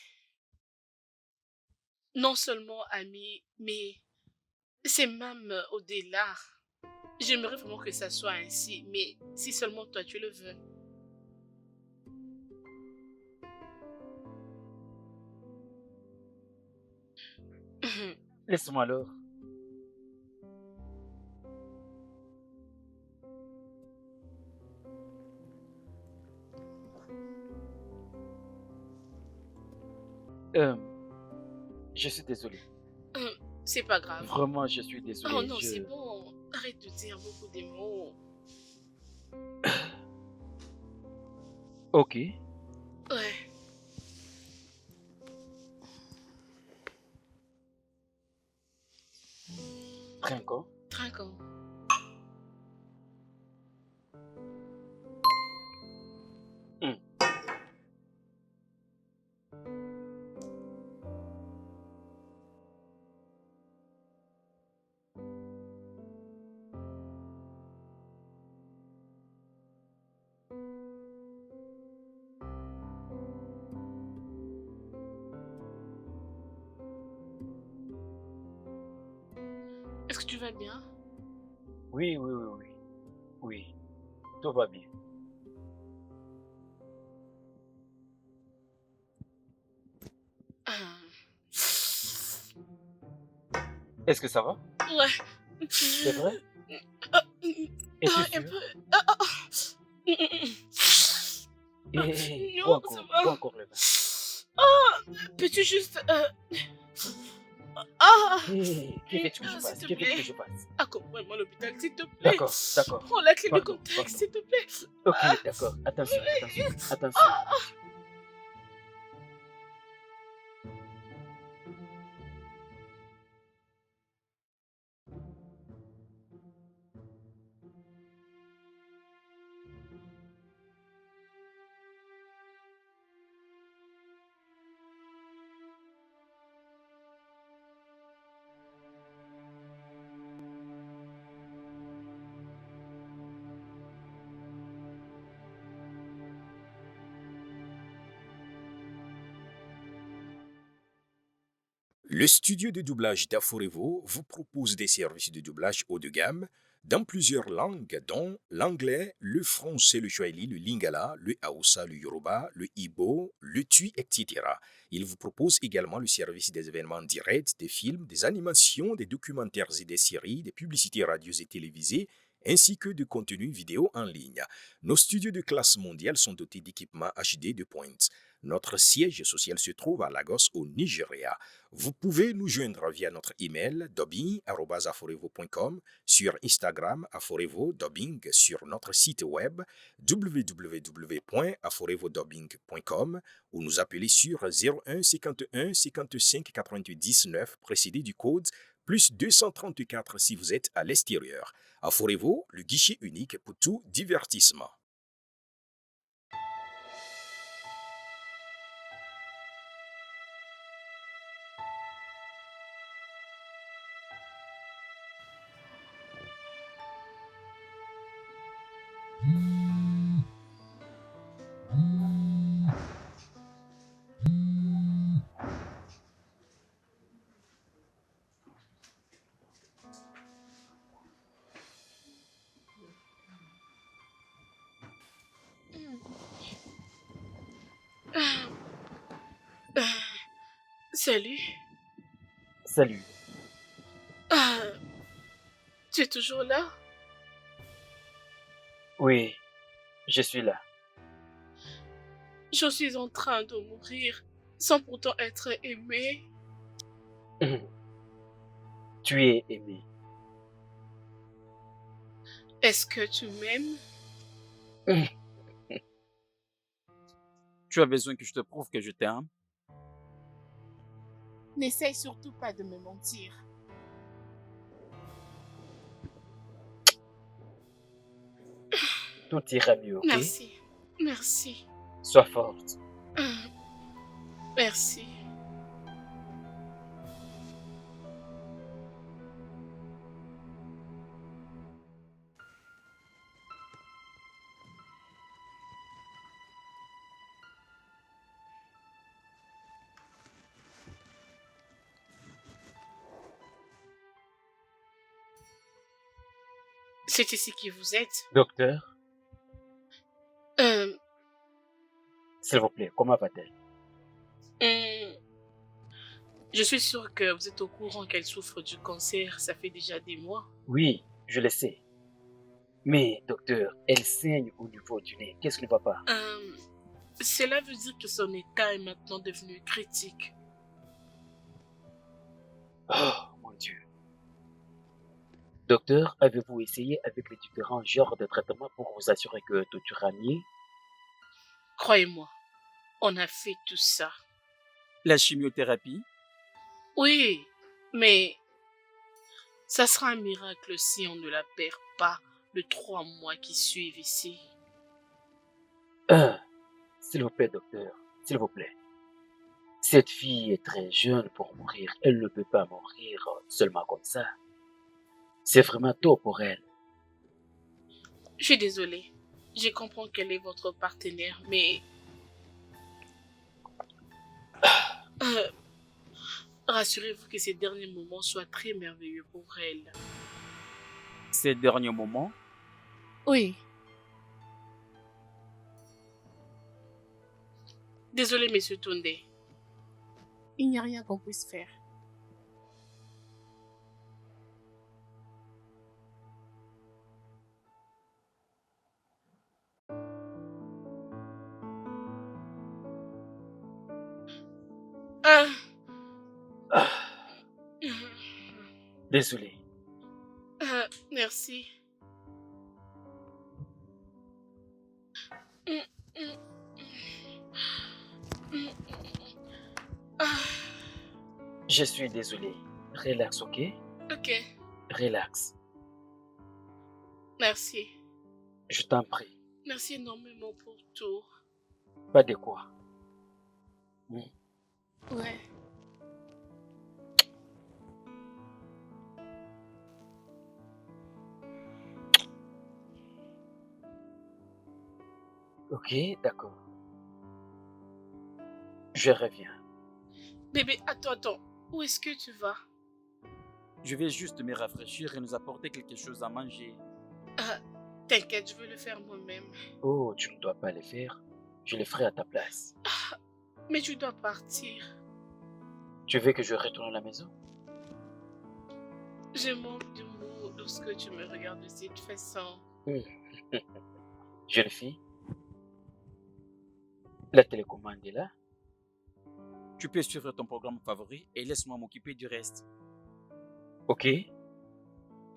Non seulement ami, mais c'est même au-delà. J'aimerais vraiment que ça soit ainsi, mais si seulement toi tu le veux. laisse-moi alors. Euh, je suis désolé. C'est pas grave. Vraiment, je suis Oh désolé. non, c'est bon. Arrête de dire beaucoup de mots. Ok. Ouais, Trinquons. trinquons. Hmm. Est-ce que tu vas bien? Oui, oui, oui, oui. Oui, tout va bien. Ah. Est-ce que ça va? Ouais. C'est vrai? Ah, Es-tu un sûr? peu. Ah, ah. Bois Non, ça encore, va. bois encore le vin. Ah, peux-tu juste... Ah, Que veux-tu que je s'il fasse? te Que veux-tu que plaît. je fasse? Accompagne-moi à l'hôpital, s'il te plaît. D'accord, d'accord. Prends la clé de Pardon, contact, pardon. s'il te plaît. Ok, Ah, d'accord. Attention, attention, attention, ah. attention. Le studio de doublage d'Aforevo vous propose des services de doublage haut de gamme dans plusieurs langues, dont l'anglais, le français, le swahili, le lingala, le hausa, le yoruba, le ibo, le tui, etc. Il vous propose également le service des événements directs, des films, des animations, des documentaires et des séries, des publicités radios et télévisées, ainsi que de contenus vidéo en ligne. Nos studios de classe mondiale sont dotés d'équipements HD de pointe. Notre siège social se trouve à Lagos, au Nigeria. Vous pouvez nous joindre via notre email dubbing@aforevo.com, sur Instagram Aforevo Dubbing, sur notre site web www.aforevodubbing.com ou nous appeler sur 01 51 55 99 précédé du code plus 234 si vous êtes à l'extérieur. À Forevo, le guichet unique pour tout divertissement. Salut. Salut. Ah, tu es toujours là? Oui, je suis là. Je suis en train de mourir sans pourtant être aimée. Tu es aimé. Est-ce que tu m'aimes? Tu as besoin que je te prouve que je t'aime? N'essaye surtout pas de me mentir. Tout ira mieux, ok? Merci. Merci. Sois forte. Merci. C'est ici que vous êtes? Docteur, Euh, s'il vous plaît, comment va-t-elle? Je suis sûre que vous êtes au courant qu'elle souffre du cancer. Ça fait déjà des mois. Oui, je le sais. Mais, docteur, elle saigne au niveau du nez. Qu'est-ce qui ne va pas? Cela veut dire que son état est maintenant devenu critique. Oh, mon Dieu. Docteur, avez-vous essayé avec les différents genres de traitements pour vous assurer que tout ira mieux? Croyez-moi, on a fait tout ça. La chimiothérapie? Oui, mais ça sera un miracle si on ne la perd pas les 3 mois qui suivent ici. S'il vous plaît, docteur, s'il vous plaît. Cette fille est très jeune pour mourir. Elle ne peut pas mourir seulement comme ça. C'est vraiment tôt pour elle. Je suis désolée. Je comprends qu'elle est votre partenaire, mais... rassurez-vous que ces derniers moments soient très merveilleux pour elle. Ces derniers moments? Oui. Désolé, monsieur Tonde. Il n'y a rien qu'on puisse faire. Désolé. Merci. Je suis désolé. Relax, ok? Ok, Relax. merci. Je t'en prie. Merci énormément pour tout. Pas de quoi. Ouais. Ok, d'accord. Je reviens. Bébé, attends. Où est-ce que tu vas? Je vais juste me rafraîchir et nous apporter quelque chose à manger. T'inquiète, je vais le faire moi-même. Oh, tu ne dois pas le faire. Je le ferai à ta place. Mais tu dois partir. Tu veux que je retourne à la maison? Je manque de mots lorsque tu me regardes de cette façon. Jeune fille, la télécommande est là. Tu peux suivre ton programme favori et laisse-moi m'occuper du reste. Ok?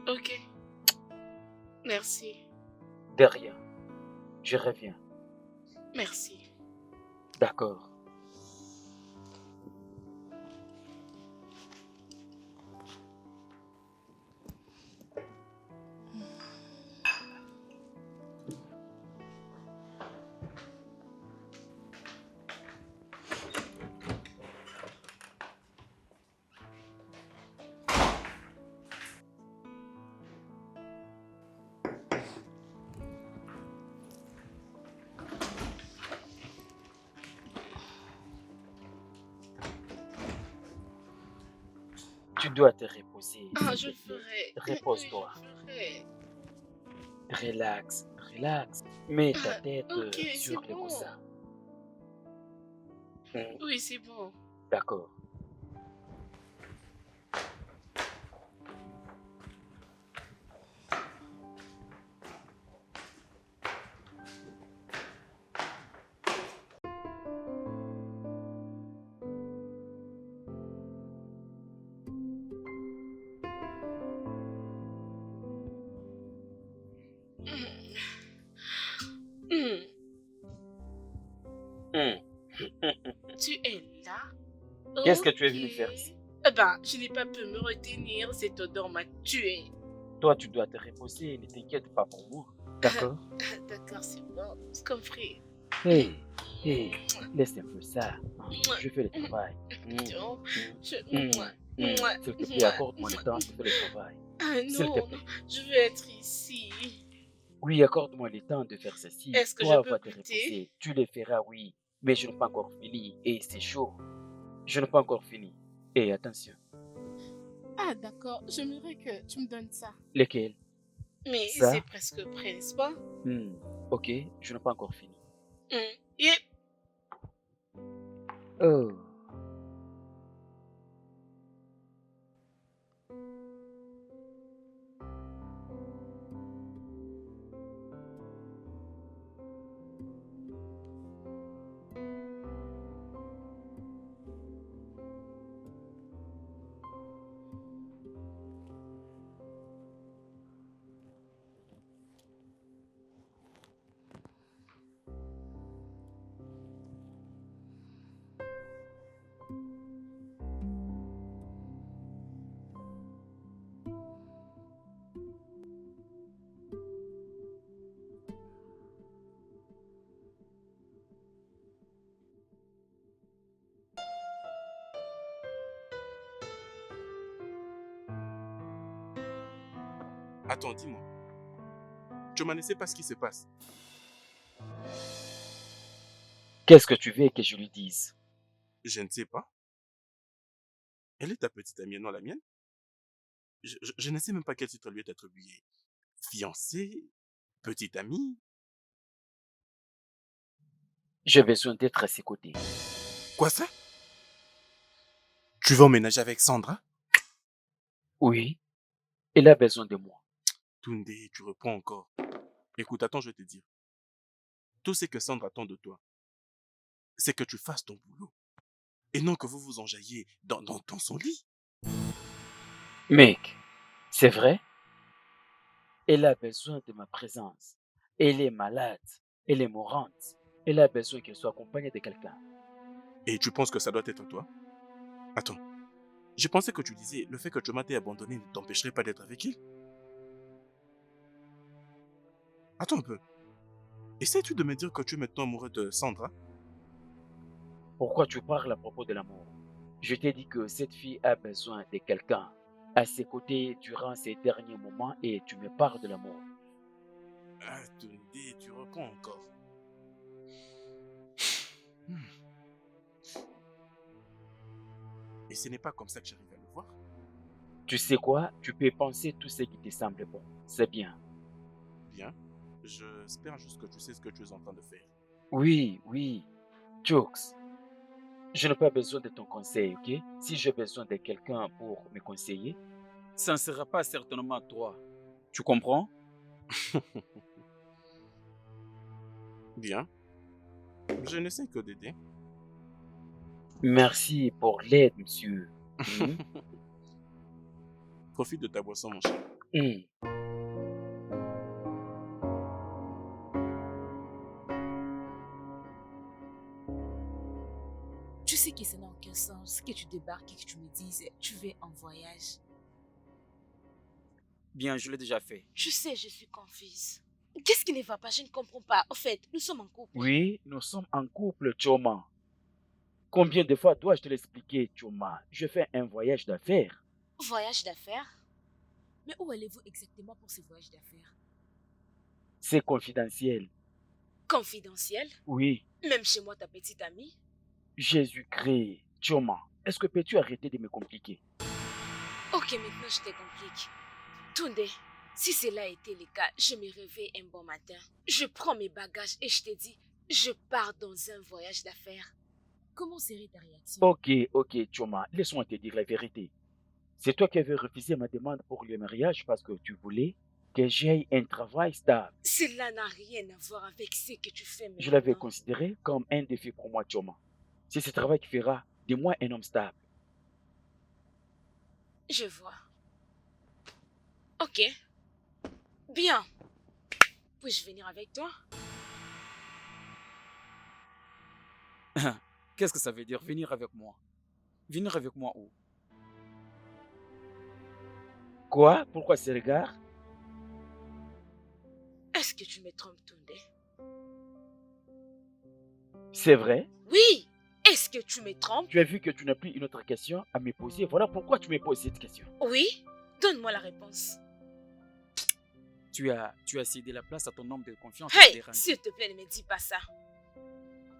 Ok. Merci. De rien. Je reviens. Merci. D'accord. Tu dois te reposer, Ah, s'il je te plaît. ferai. Oui, Repose-toi. je ferai. Relax, relax. Mets ta Ah, tête ok, c'est sur le bon. coussin. Hmm, Oui, c'est bon. D'accord. Hmm. Hmm. Hmm. Tu es là? Qu'est-ce que tu es Ok. venu faire ici? Eh ben, je n'ai pas pu me retenir. Cette odeur m'a tué. Toi, tu dois te reposer, ne t'inquiète pas pour moi. D'accord? D'accord, c'est bon. Compris. Hé, hé, laisse un peu ça. Je fais le travail. Non, je... S'il te plaît, accorde-moi le temps, je fais le travail. Ah S'il te non, plaît. je veux être ici. Oui, accorde-moi le temps de faire ceci. Est-ce que je Toi, peux va te goûter? reposer. Tu le feras, oui. Mais je n'ai pas encore fini. Et c'est chaud. Je n'ai pas encore fini. Et attention. Ah d'accord, j'aimerais que tu me donnes ça. Lequel? Mais c'est Ça? presque prêt, n'est-ce pas? Ok, je n'ai pas encore fini. Yep. Oh. Attends, dis-moi. Choma ne sais pas ce qui se passe. Qu'est-ce que tu veux que je lui dise? Je ne sais pas. Elle est ta petite amie, non la mienne. Je ne sais même pas quel titre lui est attribué. Fiancée, petite amie. J'ai besoin d'être à ses côtés. Quoi ça? Tu vas emménager avec Sandra? Oui, elle a besoin de moi. Tunde, tu reprends encore. Écoute, attends, je vais te dire. Tout ce que Sandra attend de toi, c'est que tu fasses ton boulot. Et non que vous vous enjailliez dans son lit. Mec, c'est vrai? Elle a besoin de ma présence. Elle est malade. Elle est mourante. Elle a besoin qu'elle soit accompagnée de quelqu'un. Et tu penses que ça doit être toi? Attends. Je pensais que tu disais le fait que Choma t'ait abandonné ne t'empêcherait pas d'être avec elle. Attends un peu. Essaies-tu de me dire que tu es maintenant amoureux de Sandra? Pourquoi tu parles à propos de l'amour? Je t'ai dit que cette fille a besoin de quelqu'un à ses côtés durant ces derniers moments et tu me parles de l'amour. Ah, Tunde, tu reprends encore. Hmm. Et ce n'est pas comme ça que j'arrive à le voir. Tu sais quoi? Tu peux penser tout ce qui te semble bon. C'est bien. Bien. J'espère juste que tu sais ce que tu es en train de faire. Oui, oui. Jokes. Je n'ai pas besoin de ton conseil, ok? Si j'ai besoin de quelqu'un pour me conseiller, ça ne sera pas certainement toi. Tu comprends? Bien. Je ne sais que d'aider. Merci pour l'aide, monsieur. Hmm? Profite de ta boisson, mon cher. Hmm. Tu sais que ça n'a aucun sens que tu débarques et que tu me dises tu vas en voyage. Bien, je l'ai déjà fait. Tu sais, je suis confuse. Qu'est-ce qui ne va pas? Je ne comprends pas. Au fait, nous sommes en couple. Oui, nous sommes en couple, Choma. Combien de fois dois-je te l'expliquer, Choma? Je fais un voyage d'affaires. Voyage d'affaires? Mais où allez-vous exactement pour ce voyage d'affaires? C'est confidentiel. Confidentiel? Oui, Même chez moi, ta petite amie? Jésus-Christ, Choma. Est-ce que peux-tu arrêter de me compliquer? Ok, maintenant je t'explique. Tunde, si cela a été le cas, je me réveille un bon matin. Je prends mes bagages et je te dis, je pars dans un voyage d'affaires. Comment serait ta réaction? Ok, Choma, laisse-moi te dire la vérité. C'est toi qui avais refusé ma demande pour le mariage parce que tu voulais que j'aie un travail stable. Cela n'a rien à voir avec ce que tu fais Je l'avais maintenant. considéré comme un défi pour moi, Choma. C'est ce travail qui fera de moi un homme stable. Je vois. Ok. Bien. Puis-je venir avec toi? Qu'est-ce que ça veut dire venir avec moi? Venir avec moi où? Quoi? Pourquoi ces regards? Est-ce que tu me trompes, Tunde? C'est vrai? Oui! Est-ce que tu me trompes? Tu as vu que tu n'as plus une autre question à me poser. Voilà pourquoi tu me poses cette question. Oui? Donne-moi la réponse. Tu as cédé la place à ton homme de confiance. Hey! S'il te plaît, ne me dis pas ça.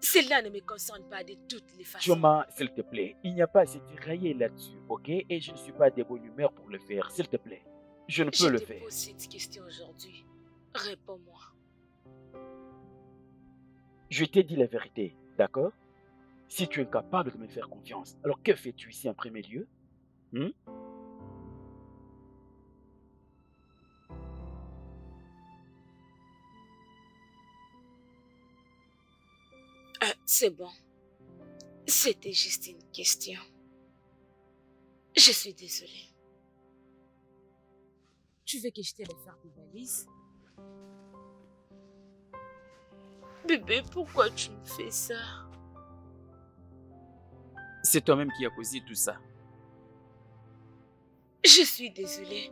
Cela ne me concerne pas de toutes les façons. Choma, s'il te plaît, il n'y a pas à se tirailler là-dessus, ok? Et je ne suis pas de bonne humeur pour le faire, s'il te plaît. Je ne peux le Je te faire. pose cette question aujourd'hui. Réponds-moi. Je t'ai dit la vérité, d'accord? Si tu es incapable de me faire confiance, alors que fais-tu ici en premier lieu? Hmm? C'est bon. C'était juste une question. Je suis désolée. Tu veux que je t'aide à faire tes valises? Bébé, pourquoi tu me fais ça? C'est toi-même qui as causé tout ça. Je suis désolée.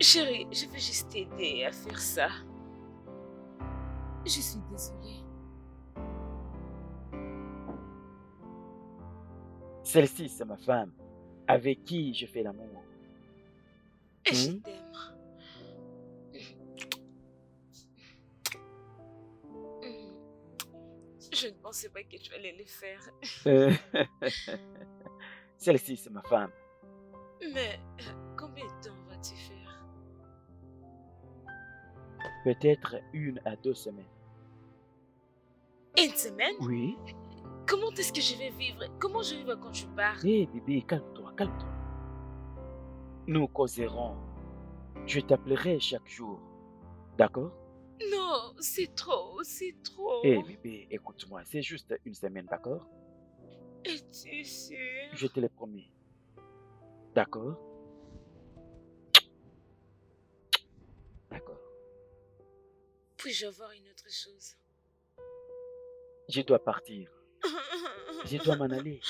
Chérie, je veux juste t'aider à faire ça. Je suis désolée. Celle-ci, c'est ma femme, avec qui je fais l'amour. Et je Hmm? t'aime. Je ne pensais pas que tu allais le faire. Celle-ci, c'est ma femme. Mais combien de temps vas-tu faire? Peut-être 1 à 2 semaines. Une semaine? Oui? Comment est-ce que je vais vivre? Comment je vivre quand tu pars? Hé, bébé, calme-toi, calme-toi. Nous causerons. Je t'appellerai chaque jour. D'accord? Non, c'est trop, c'est trop. Hé, bébé, écoute-moi, c'est juste 1 semaine, d'accord? Es-tu sûr? Je te l'ai promis. D'accord? D'accord. Puis-je voir une autre chose? Je dois partir. Je dois m'en aller.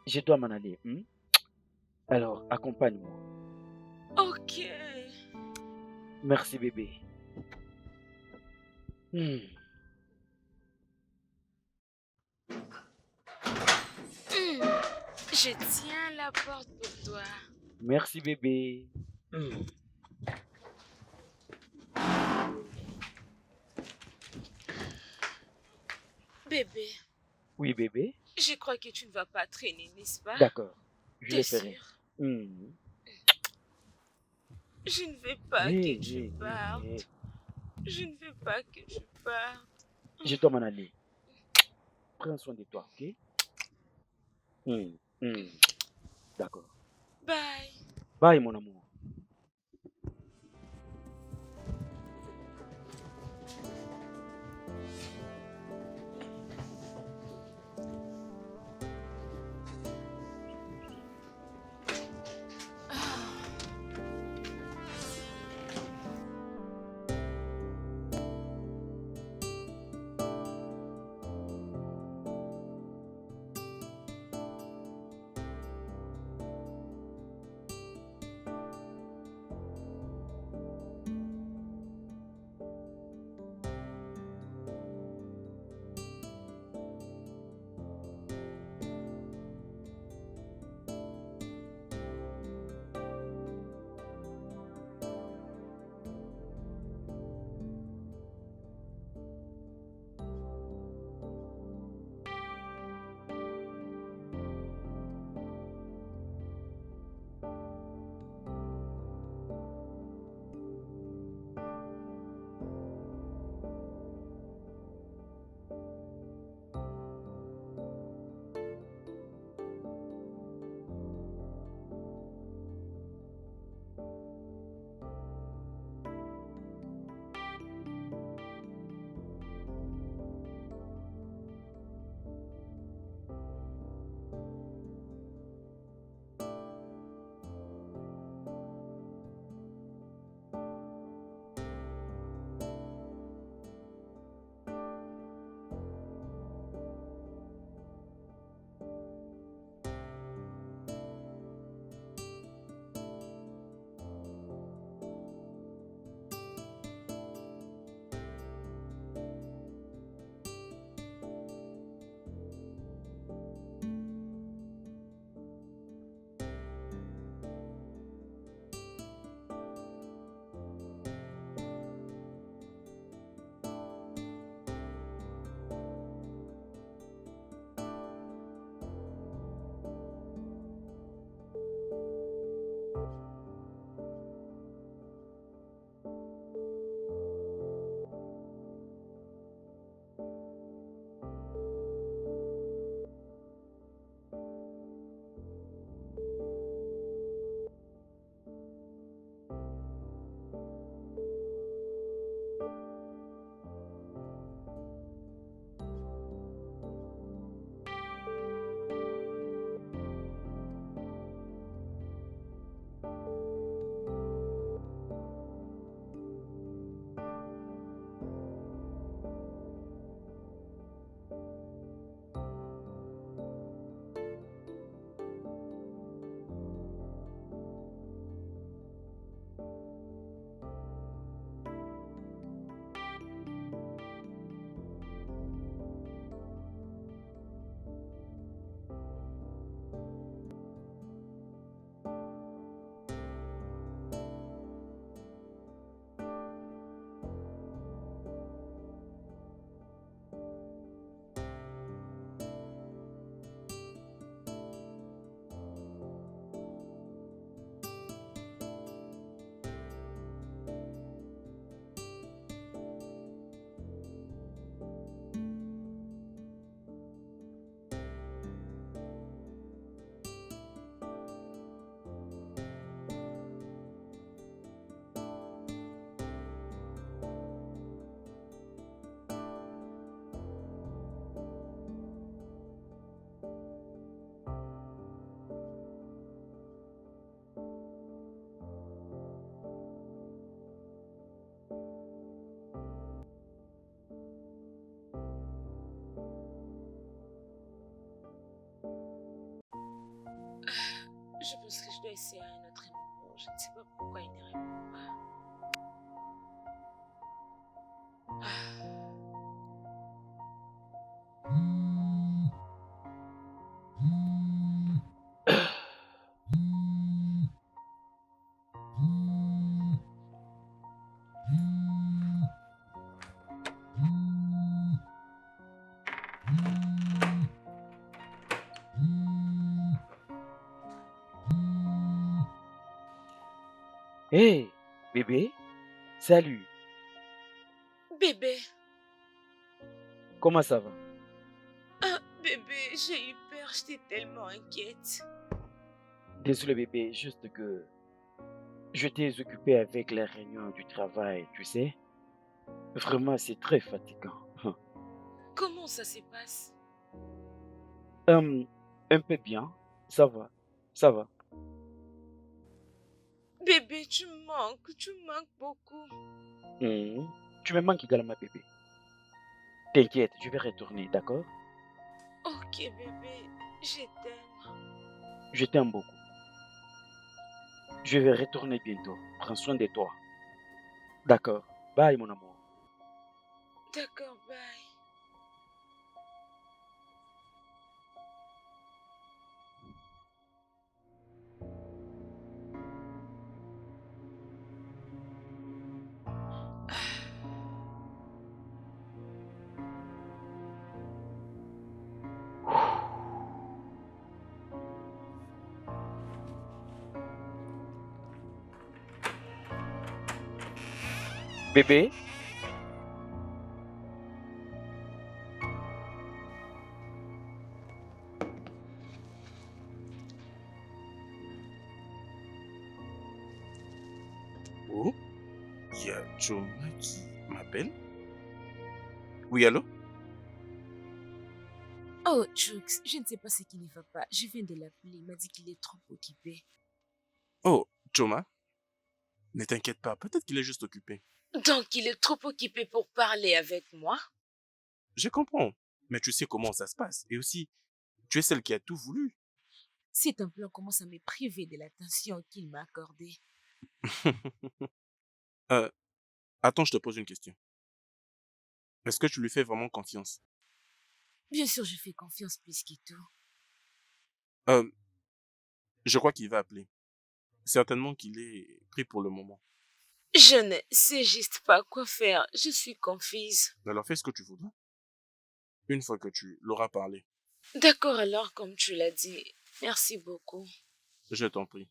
Je dois m'en aller. Alors, accompagne-moi. Ok. Merci, bébé. Hmm. Je tiens la porte pour toi. Merci, bébé. Bébé, Oui, bébé. je crois que tu ne vas pas traîner, n'est-ce pas? D'accord. Je T'es le ferai. sûr? Hmm. Je ne veux pas Oui, que tu oui, oui, partes. oui. Je ne veux pas que tu partes. Je dois m'en aller. Prends soin de toi, ok? D'accord. Bye. Bye, mon amour. vais essayer à un autre moment. Je ne sais pas pourquoi il ne répond pas. Hé, bébé, salut, Bébé, comment ça va? bébé, j'ai eu peur. J'étais tellement inquiète. Désolé bébé, juste que j'étais occupé avec les réunions du travail, tu sais. Vraiment, c'est très fatigant. Comment ça se passe? Hum, un peu bien, ça va, ça va. Bébé, tu me manques beaucoup. Hum, Tu me manques également bébé. T'inquiète, je vais retourner, d'accord? Ok, bébé, je t'aime. Je t'aime beaucoup. Je vais retourner bientôt. Prends soin de toi. D'accord. Bye mon amour. D'accord, bye. Bébé, Oh, il y a Choma qui m'appelle. Oui, allô? Oh, Jux, je ne sais pas ce qui ne va pas. Je viens de l'appeler. Il m'a dit qu'il est trop occupé. Oh, Choma, ne t'inquiète pas, peut-être qu'il est juste occupé. Donc, il est trop occupé pour parler avec moi? Je comprends, mais tu sais comment ça se passe. Et aussi, tu es celle qui a tout voulu. C'est un plan commence à me priver de l'attention qu'il m'a accordée. euh, Attends, je te pose une question. Est-ce que tu lui fais vraiment confiance? Bien sûr, je fais confiance plus que tout. Euh, je crois qu'il va appeler. Certainement qu'il est pris pour le moment. Je ne sais juste pas quoi faire. Je suis confuse. Alors fais ce que tu voudras. Une fois que tu l'auras parlé, D'accord alors, comme tu l'as dit. Merci beaucoup. je t'en prie.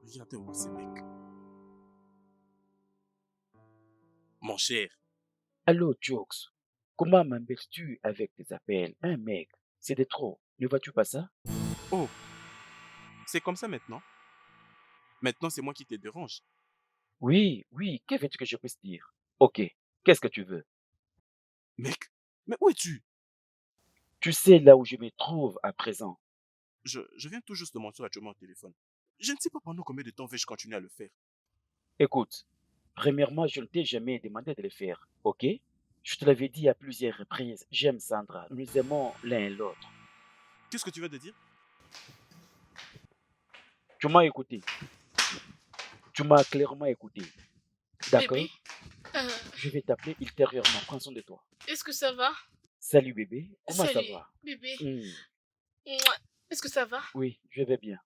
Regardez-moi ces mecs. Mon cher, allô Jokes. Comment m'embêtes-tu avec tes appels? Hein mec, c'est de trop. Ne vois-tu pas ça? oh, c'est comme ça maintenant. Maintenant, c'est moi qui te dérange. Oui, oui, que veux-tu que je puisse dire? Ok, qu'est-ce que tu veux? Mec, mais où es-tu? Tu sais là où je me trouve à présent. Je viens tout juste de mentir à Choma au téléphone. Je ne sais pas pendant combien de temps vais-je continuer à le faire. Écoute, premièrement, je ne t'ai jamais demandé de le faire, ok? Je te l'avais dit à plusieurs reprises, j'aime Sandra, nous nous aimons l'un et l'autre. Qu'est-ce que tu viens de dire? Tu m'as écouté, tu m'as clairement écouté. Bébé, D'accord? euh, Je vais t'appeler ultérieurement, prends soin de toi. est-ce que ça va? Salut bébé, comment ça Salut, va? bébé. Hmm, Mouah. Est-ce que ça va? Oui, je vais bien.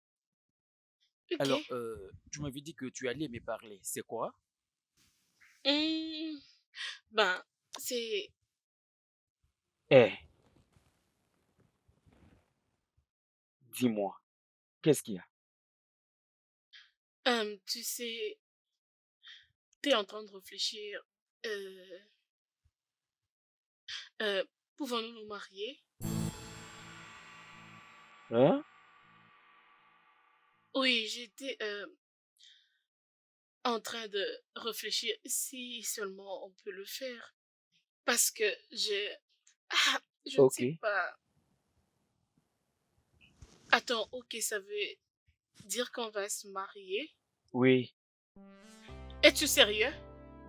Ok. Alors, tu m'avais dit que tu allais me parler, c'est quoi? Hmm, Ben, c'est... Eh, dis-moi, qu'est-ce qu'il y a? Tu sais, t'es en train de réfléchir. Euh, euh, Pouvons-nous nous marier? Hein? Oui, j'étais en train de réfléchir si seulement on peut le faire. Parce que je ne Ok, sais pas. Attends, ok, ça veut dire qu'on va se marier? Oui. Es-tu sérieux?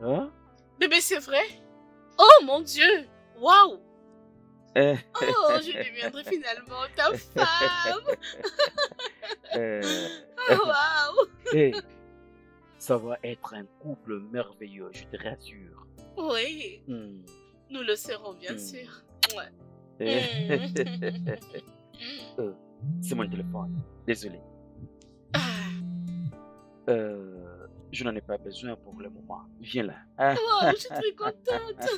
Hein? Bébé, c'est vrai? Oh mon Dieu! Waouh! Euh, Oh, je deviendrai finalement ta femme! euh, Oh, waouh! hey, ça va être un couple merveilleux, je te rassure. Oui, Hmm, nous le serons bien hmm. sûr. Ouais. Euh, c'est mon téléphone. Désolé. Ah, Je n'en ai pas besoin pour le moment. Viens là. Ah, wow, je suis très contente.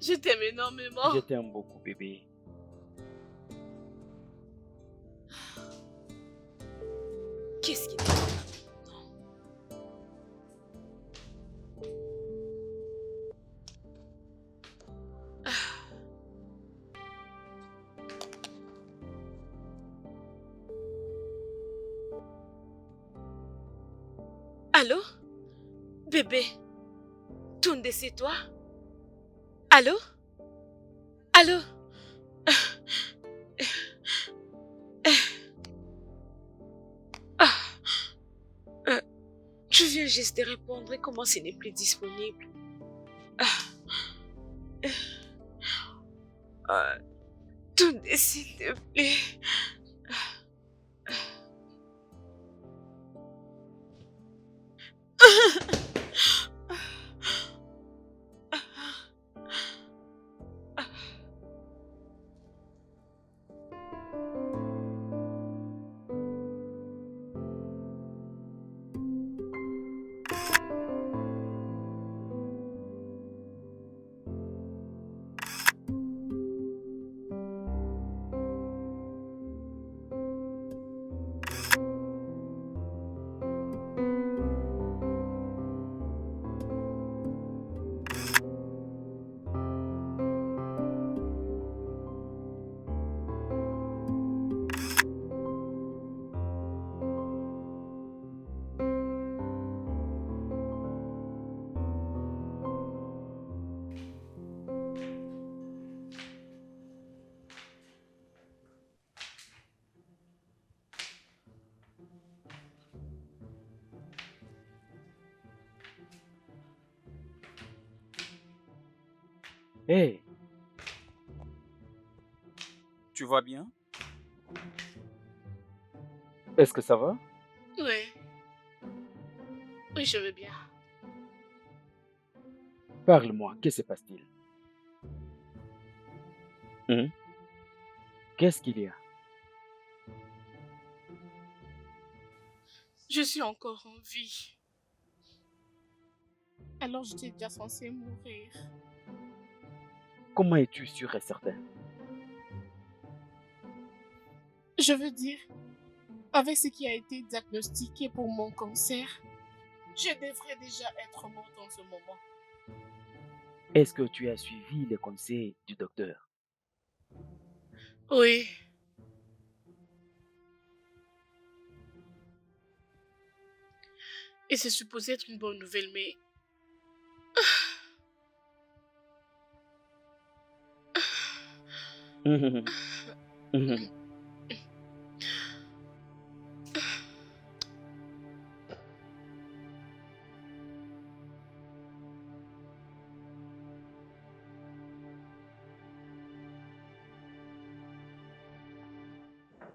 Je t'aime énormément. je t'aime beaucoup, bébé. Qu'est-ce qu'il a? Allô? Bébé? Tunde, c'est toi? Allô? Allô? Ah, tu viens juste de répondre, comment ce n'est plus disponible? Tunde, s'il te plaît. Hey, Tu vas bien? est-ce que ça va? Oui. Oui, je veux bien. Parle-moi, que se passe-t-il? Qu'est-ce qu'il y a? Je suis encore en vie. Alors j'étais déjà censée mourir. Comment es-tu sûr et certain? Je veux dire, avec ce qui a été diagnostiqué pour mon cancer, je devrais déjà être morte en ce moment. Est-ce que tu as suivi les conseils du docteur? Oui. Et c'est supposé être une bonne nouvelle, mais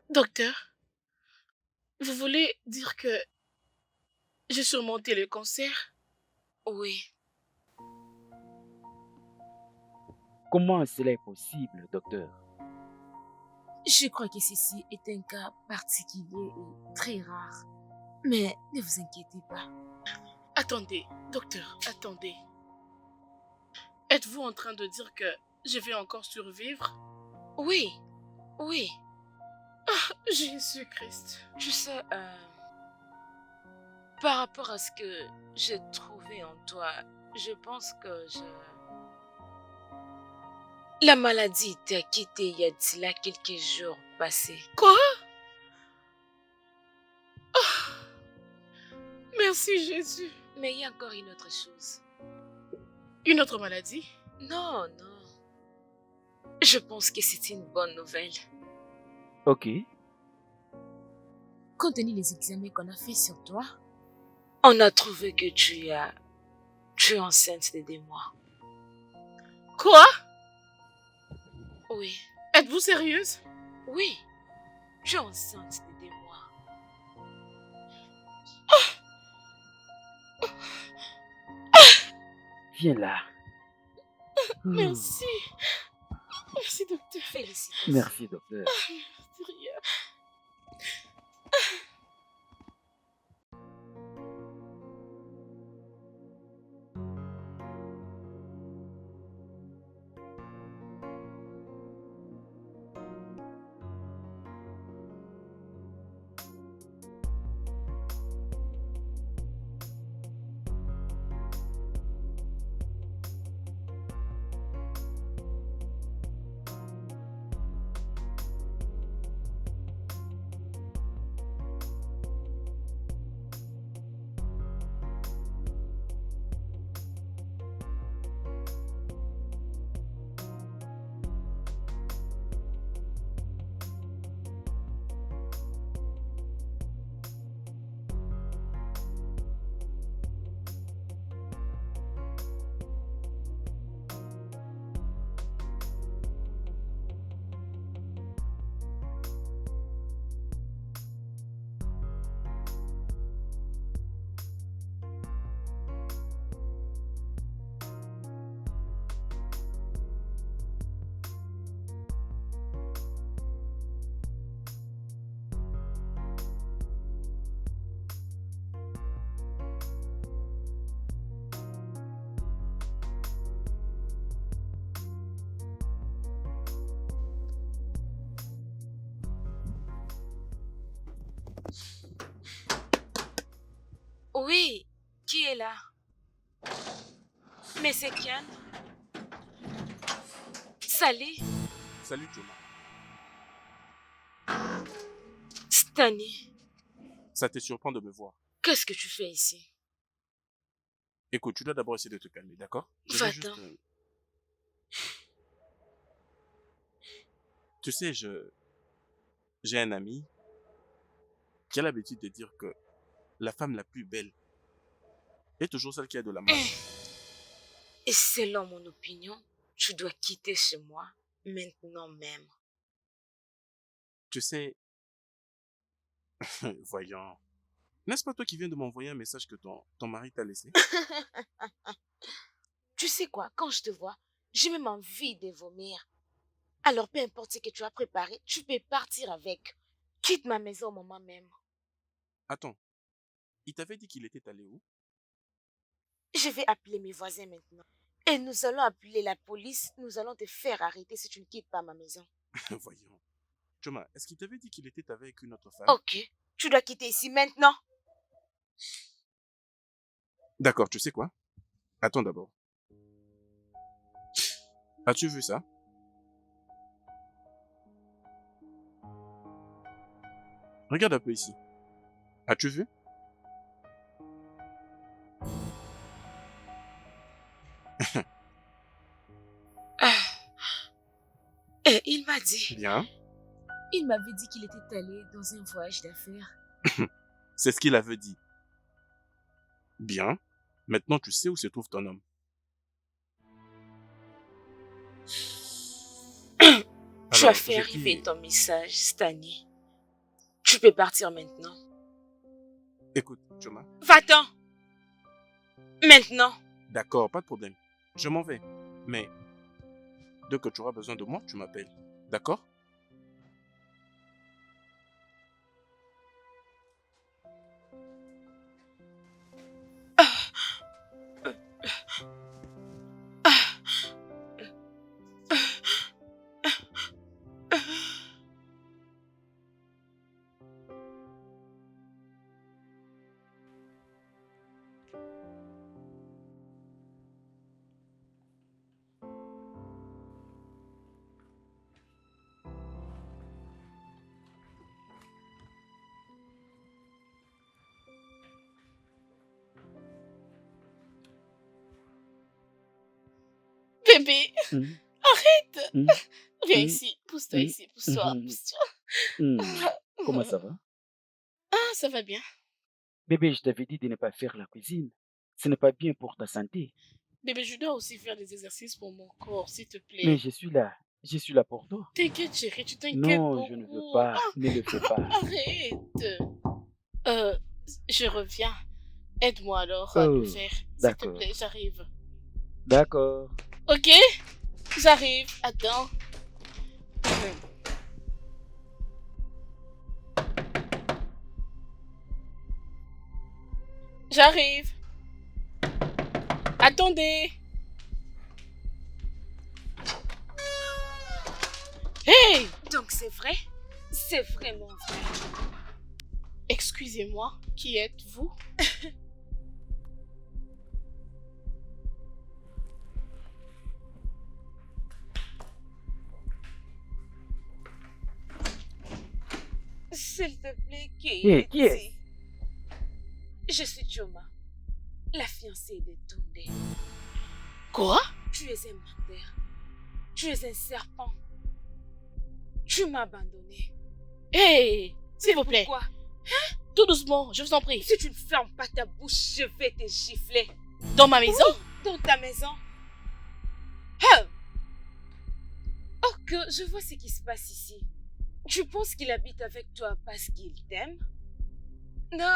docteur, vous voulez dire que j'ai surmonté le cancer? Oui. Comment cela est possible, docteur? Je crois que ceci est un cas particulier et très rare. Mais ne vous inquiétez pas. Attendez, docteur, attendez. Êtes-vous en train de dire que je vais encore survivre? Oui. Oui. Jésus-Christ. Tu sais, par rapport à ce que j'ai trouvé en toi, je pense que la maladie t'a quitté il y a de cela quelques jours passés. Quoi? Merci Jésus. Mais il y a encore une autre chose. Une autre maladie? Non, non. Je pense que c'est une bonne nouvelle. Ok. compte tenu des examens qu'on a fait sur toi, On a trouvé que tu es enceinte de 2 mois. Quoi? Oui, Êtes-vous sérieuse? oui, tu es enceinte de 2 mois. Viens là. Merci. Merci, docteur. Félicitations. Merci, docteur. De rien. Oui, qui est là? Mais c'est Kian. Salut, Salut, Joma. Stani. Ça te surprend de me voir. Qu'est-ce que tu fais ici? Écoute, tu dois d'abord essayer de te calmer, d'accord? Je vais Va-t'en. Tu sais, j'ai un ami qui a l'habitude de dire que la femme la plus belle est toujours celle qui a de la malle. Et selon mon opinion, tu dois quitter chez moi maintenant même. Tu sais, voyons, n'est-ce pas toi qui viens de m'envoyer un message que ton mari t'a laissé? Tu sais quoi, quand je te vois, j'ai même envie de vomir. Alors peu importe ce que tu as préparé, tu peux partir avec. Quitte ma maison au moment même. Attends, il t'avait dit qu'il était allé où? Je vais appeler mes voisins maintenant. Et nous allons appeler la police. Nous allons te faire arrêter si tu ne quittes pas ma maison. Voyons. Joma, est-ce qu'il t'avait dit qu'il était avec une autre femme? Ok, tu dois quitter ici maintenant. D'accord, tu sais quoi? Attends d'abord. As-tu vu ça? Regarde un peu ici. As-tu vu? Et il m'a dit. Bien. il m'avait dit qu'il était allé dans un voyage d'affaires. C'est ce qu'il avait dit. Bien. Maintenant, tu sais où se trouve ton homme. Tu Alors, as fait j'ai arriver dit- ton message, Stani. Tu peux partir maintenant. Écoute, Joma. Va-t'en. Maintenant. D'accord, pas de problème. Je m'en vais. Mais, dès que tu auras besoin de moi, tu m'appelles. D'accord? Bébé, Mhm. arrête. Mhm. Viens Mhm. ici. Pousse-toi Mhm. ici. Pousse-toi. Mhm. Pousse-toi. Comment ça va? ça va bien. Bébé, je t'avais dit de ne pas faire la cuisine. Ce n'est pas bien pour ta santé. Bébé, je dois aussi faire des exercices pour mon corps, s'il te Mais plaît. je suis là. Je suis là pour toi. T'inquiète, chérie, tu t'inquiètes Non, je ne veux beaucoup. pas. Ne le fais pas. Arrête. Euh, je reviens. Aide-moi alors à le Oh, faire. S'il te d'accord. plaît, j'arrive. D'accord. Ok? J'arrive. Attends. J'arrive. Attendez. Hey! Donc c'est vrai? C'est vraiment vrai. Excusez-moi, qui êtes-vous? S'il te plaît, Hé, qui est-ce? Je suis Choma, la fiancée de Tunde. Quoi? Tu es un menteur. Tu es un serpent. Tu m'as abandonné. Hey! S'il vous plaît. Pourquoi? Tout doucement, je vous en prie. Si tu ne fermes pas ta bouche, je vais te gifler. Dans ma maison? Oui, dans ta maison. Oh! Oh, que je vois ce qui se passe ici. Tu penses qu'il habite avec toi parce qu'il t'aime? Non.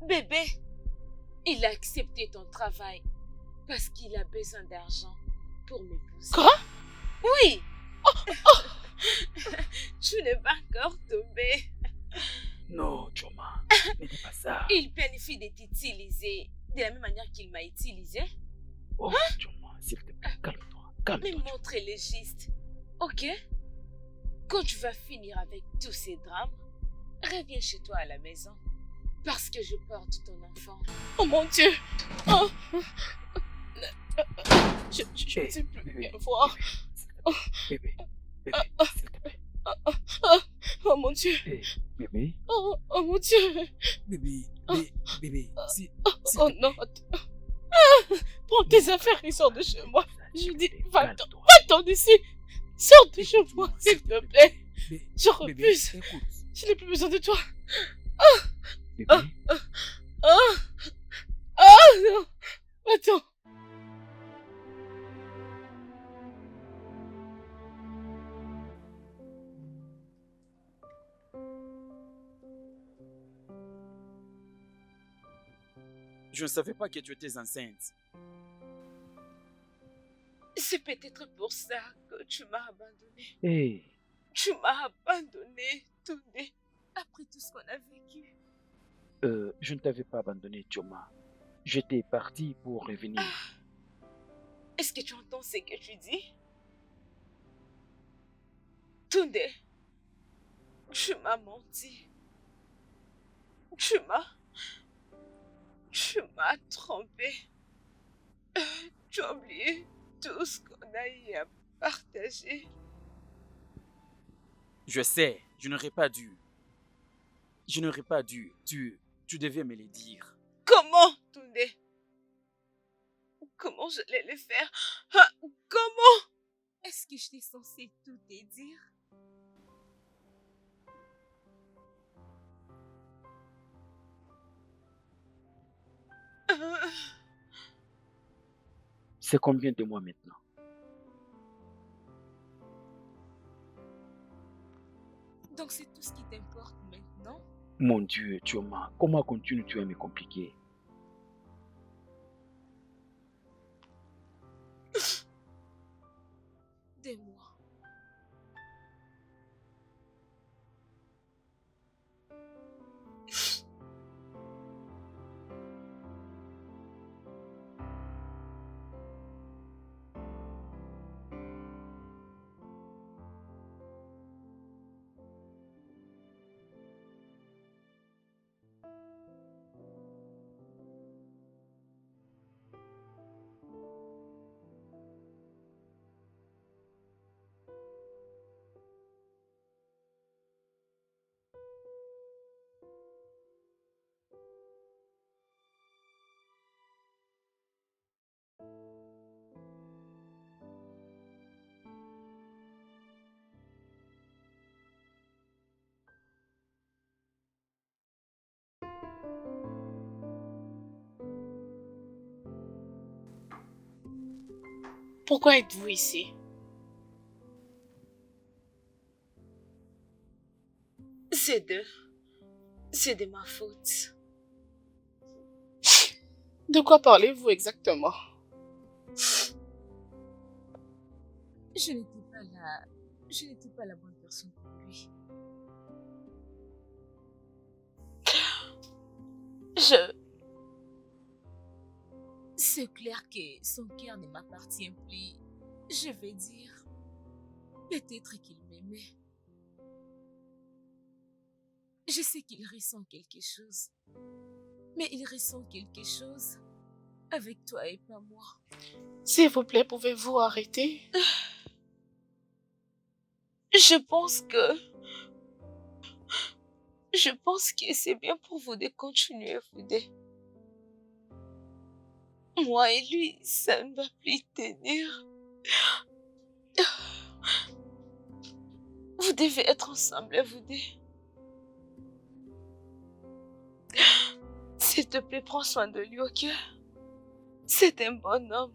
Bébé, il a accepté ton travail parce qu'il a besoin d'argent pour m'épouser. Quoi? Oui. Tu n'es pas encore tombé. Non, Choma. Ne dis pas ça. Il planifie de t'utiliser de la même manière qu'il m'a utilisé. Oh, Choma, s'il te plaît, calme-toi. Mais Calme-toi. montre-les juste. Ok? Quand tu vas finir avec tous ces drames, reviens chez toi à la maison. Parce que je porte ton enfant. Oh mon Dieu! Oh. Je Hé, ne sais plus bébé, rien voir. Bébé, bébé, s'il te plaît. Oh mon Dieu! Hé, bébé, Oh mon Dieu! bébé, bébé, s'il Oh te non! plaît. Prends tes affaires et sors de chez moi. Je dis, va-t'en Calme-toi. d'ici. Sors de chez moi, Écoute-moi, s'il te plaît. Bé- Je Bébé, refuse. écoute. Je n'ai plus besoin de toi. Bébé, Oh non! Attends. je ne savais pas que tu étais enceinte. C'est peut-être pour ça que tu m'as abandonné. Hé, Tu m'as abandonné, Tunde. Après tout ce qu'on a vécu. je ne t'avais pas abandonné, Choma. J'étais parti pour revenir. Est-ce que tu entends ce que tu dis? Tunde, tu m'as menti. Tu m'as trompé. Tu as oublié tout ce qu'on a eu à partager. Je sais, je n'aurais pas dû. Je n'aurais pas dû. Tu devais me le dire. Comment, Tunde? Comment je allais le faire? Ah, comment? Est-ce que je t'ai censé tout te dire? C'est combien de mois maintenant? Donc c'est tout ce qui t'importe maintenant? Mon Dieu, Choma, comment continues-tu à me compliquer? Des mois. Pourquoi êtes-vous ici? C'est de ma faute. De quoi parlez-vous exactement? Je n'étais pas là. Je n'étais pas la bonne personne pour lui. C'est clair que son cœur ne m'appartient plus. Je vais dire, peut-être qu'il m'aimait. Je sais qu'il ressent quelque chose. Mais il ressent quelque chose avec toi et pas moi. S'il vous plaît, pouvez-vous arrêter? Je pense que c'est bien pour vous de continuer, vous deux. Moi et lui, ça ne va plus tenir. Vous devez être ensemble, vous deux. S'il te plaît, prends soin de lui, ok? C'est un bon homme.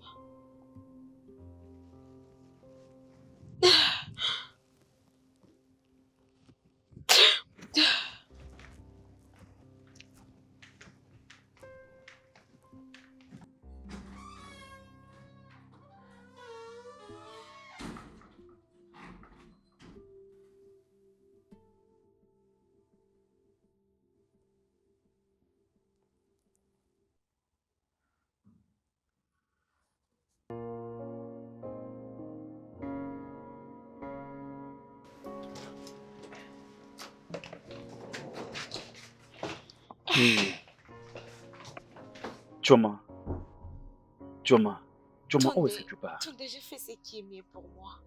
Choma, où est-ce que tu pars? Attendez, je fais ce qui est mieux pour moi.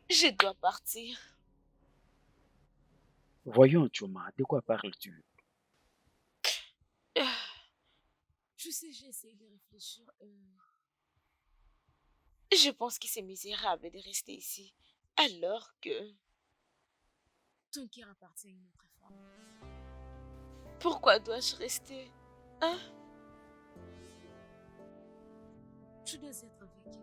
Je dois partir. Voyons, Choma, de quoi parles-tu? Je sais, j'ai essayé de réfléchir. Je pense que c'est misérable de rester ici, alors que... Ton cœur appartient à une autre femme. Pourquoi dois-je rester? Hein? Tu dois être avec elle.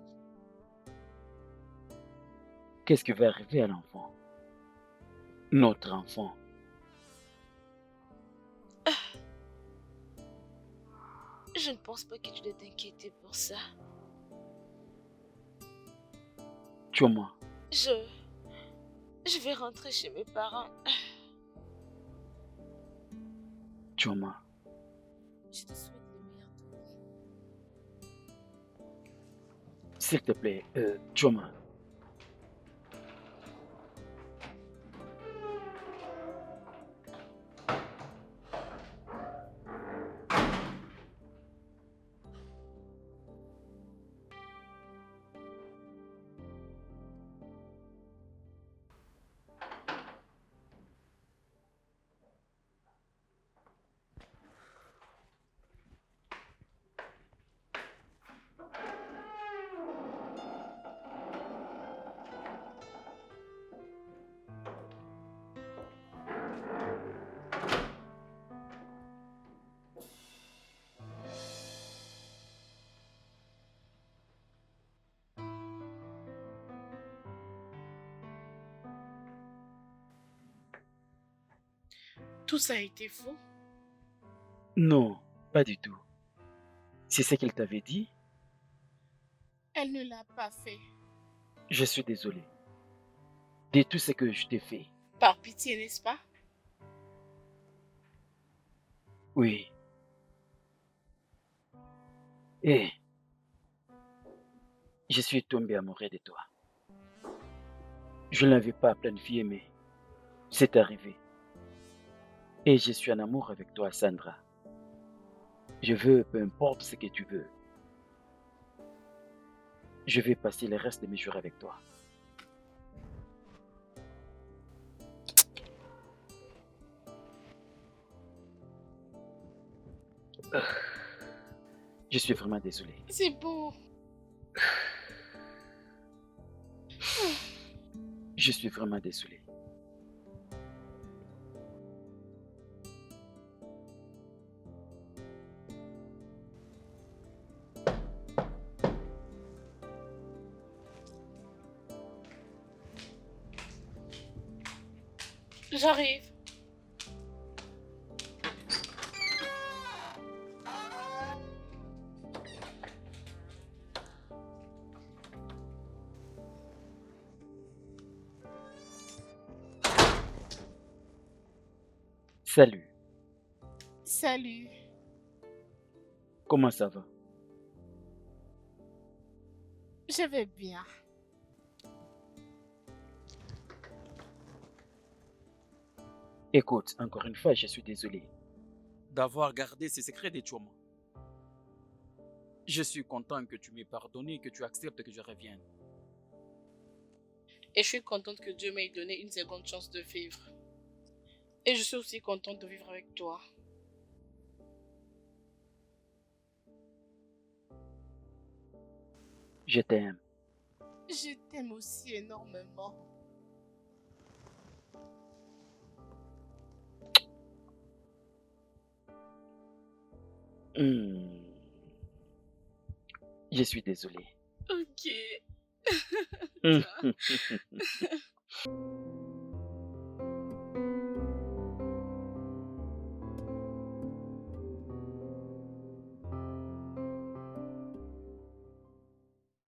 Qu'est-ce qui va arriver à l'enfant? Notre enfant. Je ne pense pas que tu dois t'inquiéter pour ça. Choma, Je vais rentrer chez mes parents. Choma, Je te souhaite le meilleur de lui. s'il te plaît, Choma. Tout ça a été faux. Non, pas du tout. C'est ce qu'elle t'avait dit? Elle ne l'a pas fait. Je suis désolé de tout ce que je t'ai fait. Par pitié, n'est-ce pas? Oui. Et je suis tombé amoureux de toi. Je ne l'avais pas planifié, mais c'est arrivé. Et je suis en amour avec toi, Sandra. Je veux, peu importe ce que tu veux. Je vais passer le reste de mes jours avec toi. Je suis vraiment désolé. C'est beau. Je suis vraiment désolé. J'arrive. Salut, Salut. comment ça va? Je vais bien. Écoute, encore une fois, je suis désolé d'avoir gardé ces secrets des Chouama. Je suis content que tu m'aies pardonné, que tu acceptes que je revienne. Et je suis contente que Dieu m'ait donné une seconde chance de vivre. Et je suis aussi contente de vivre avec toi. Je t'aime. Je t'aime aussi énormément. Hmm, Je suis désolé. Ok. Hmm.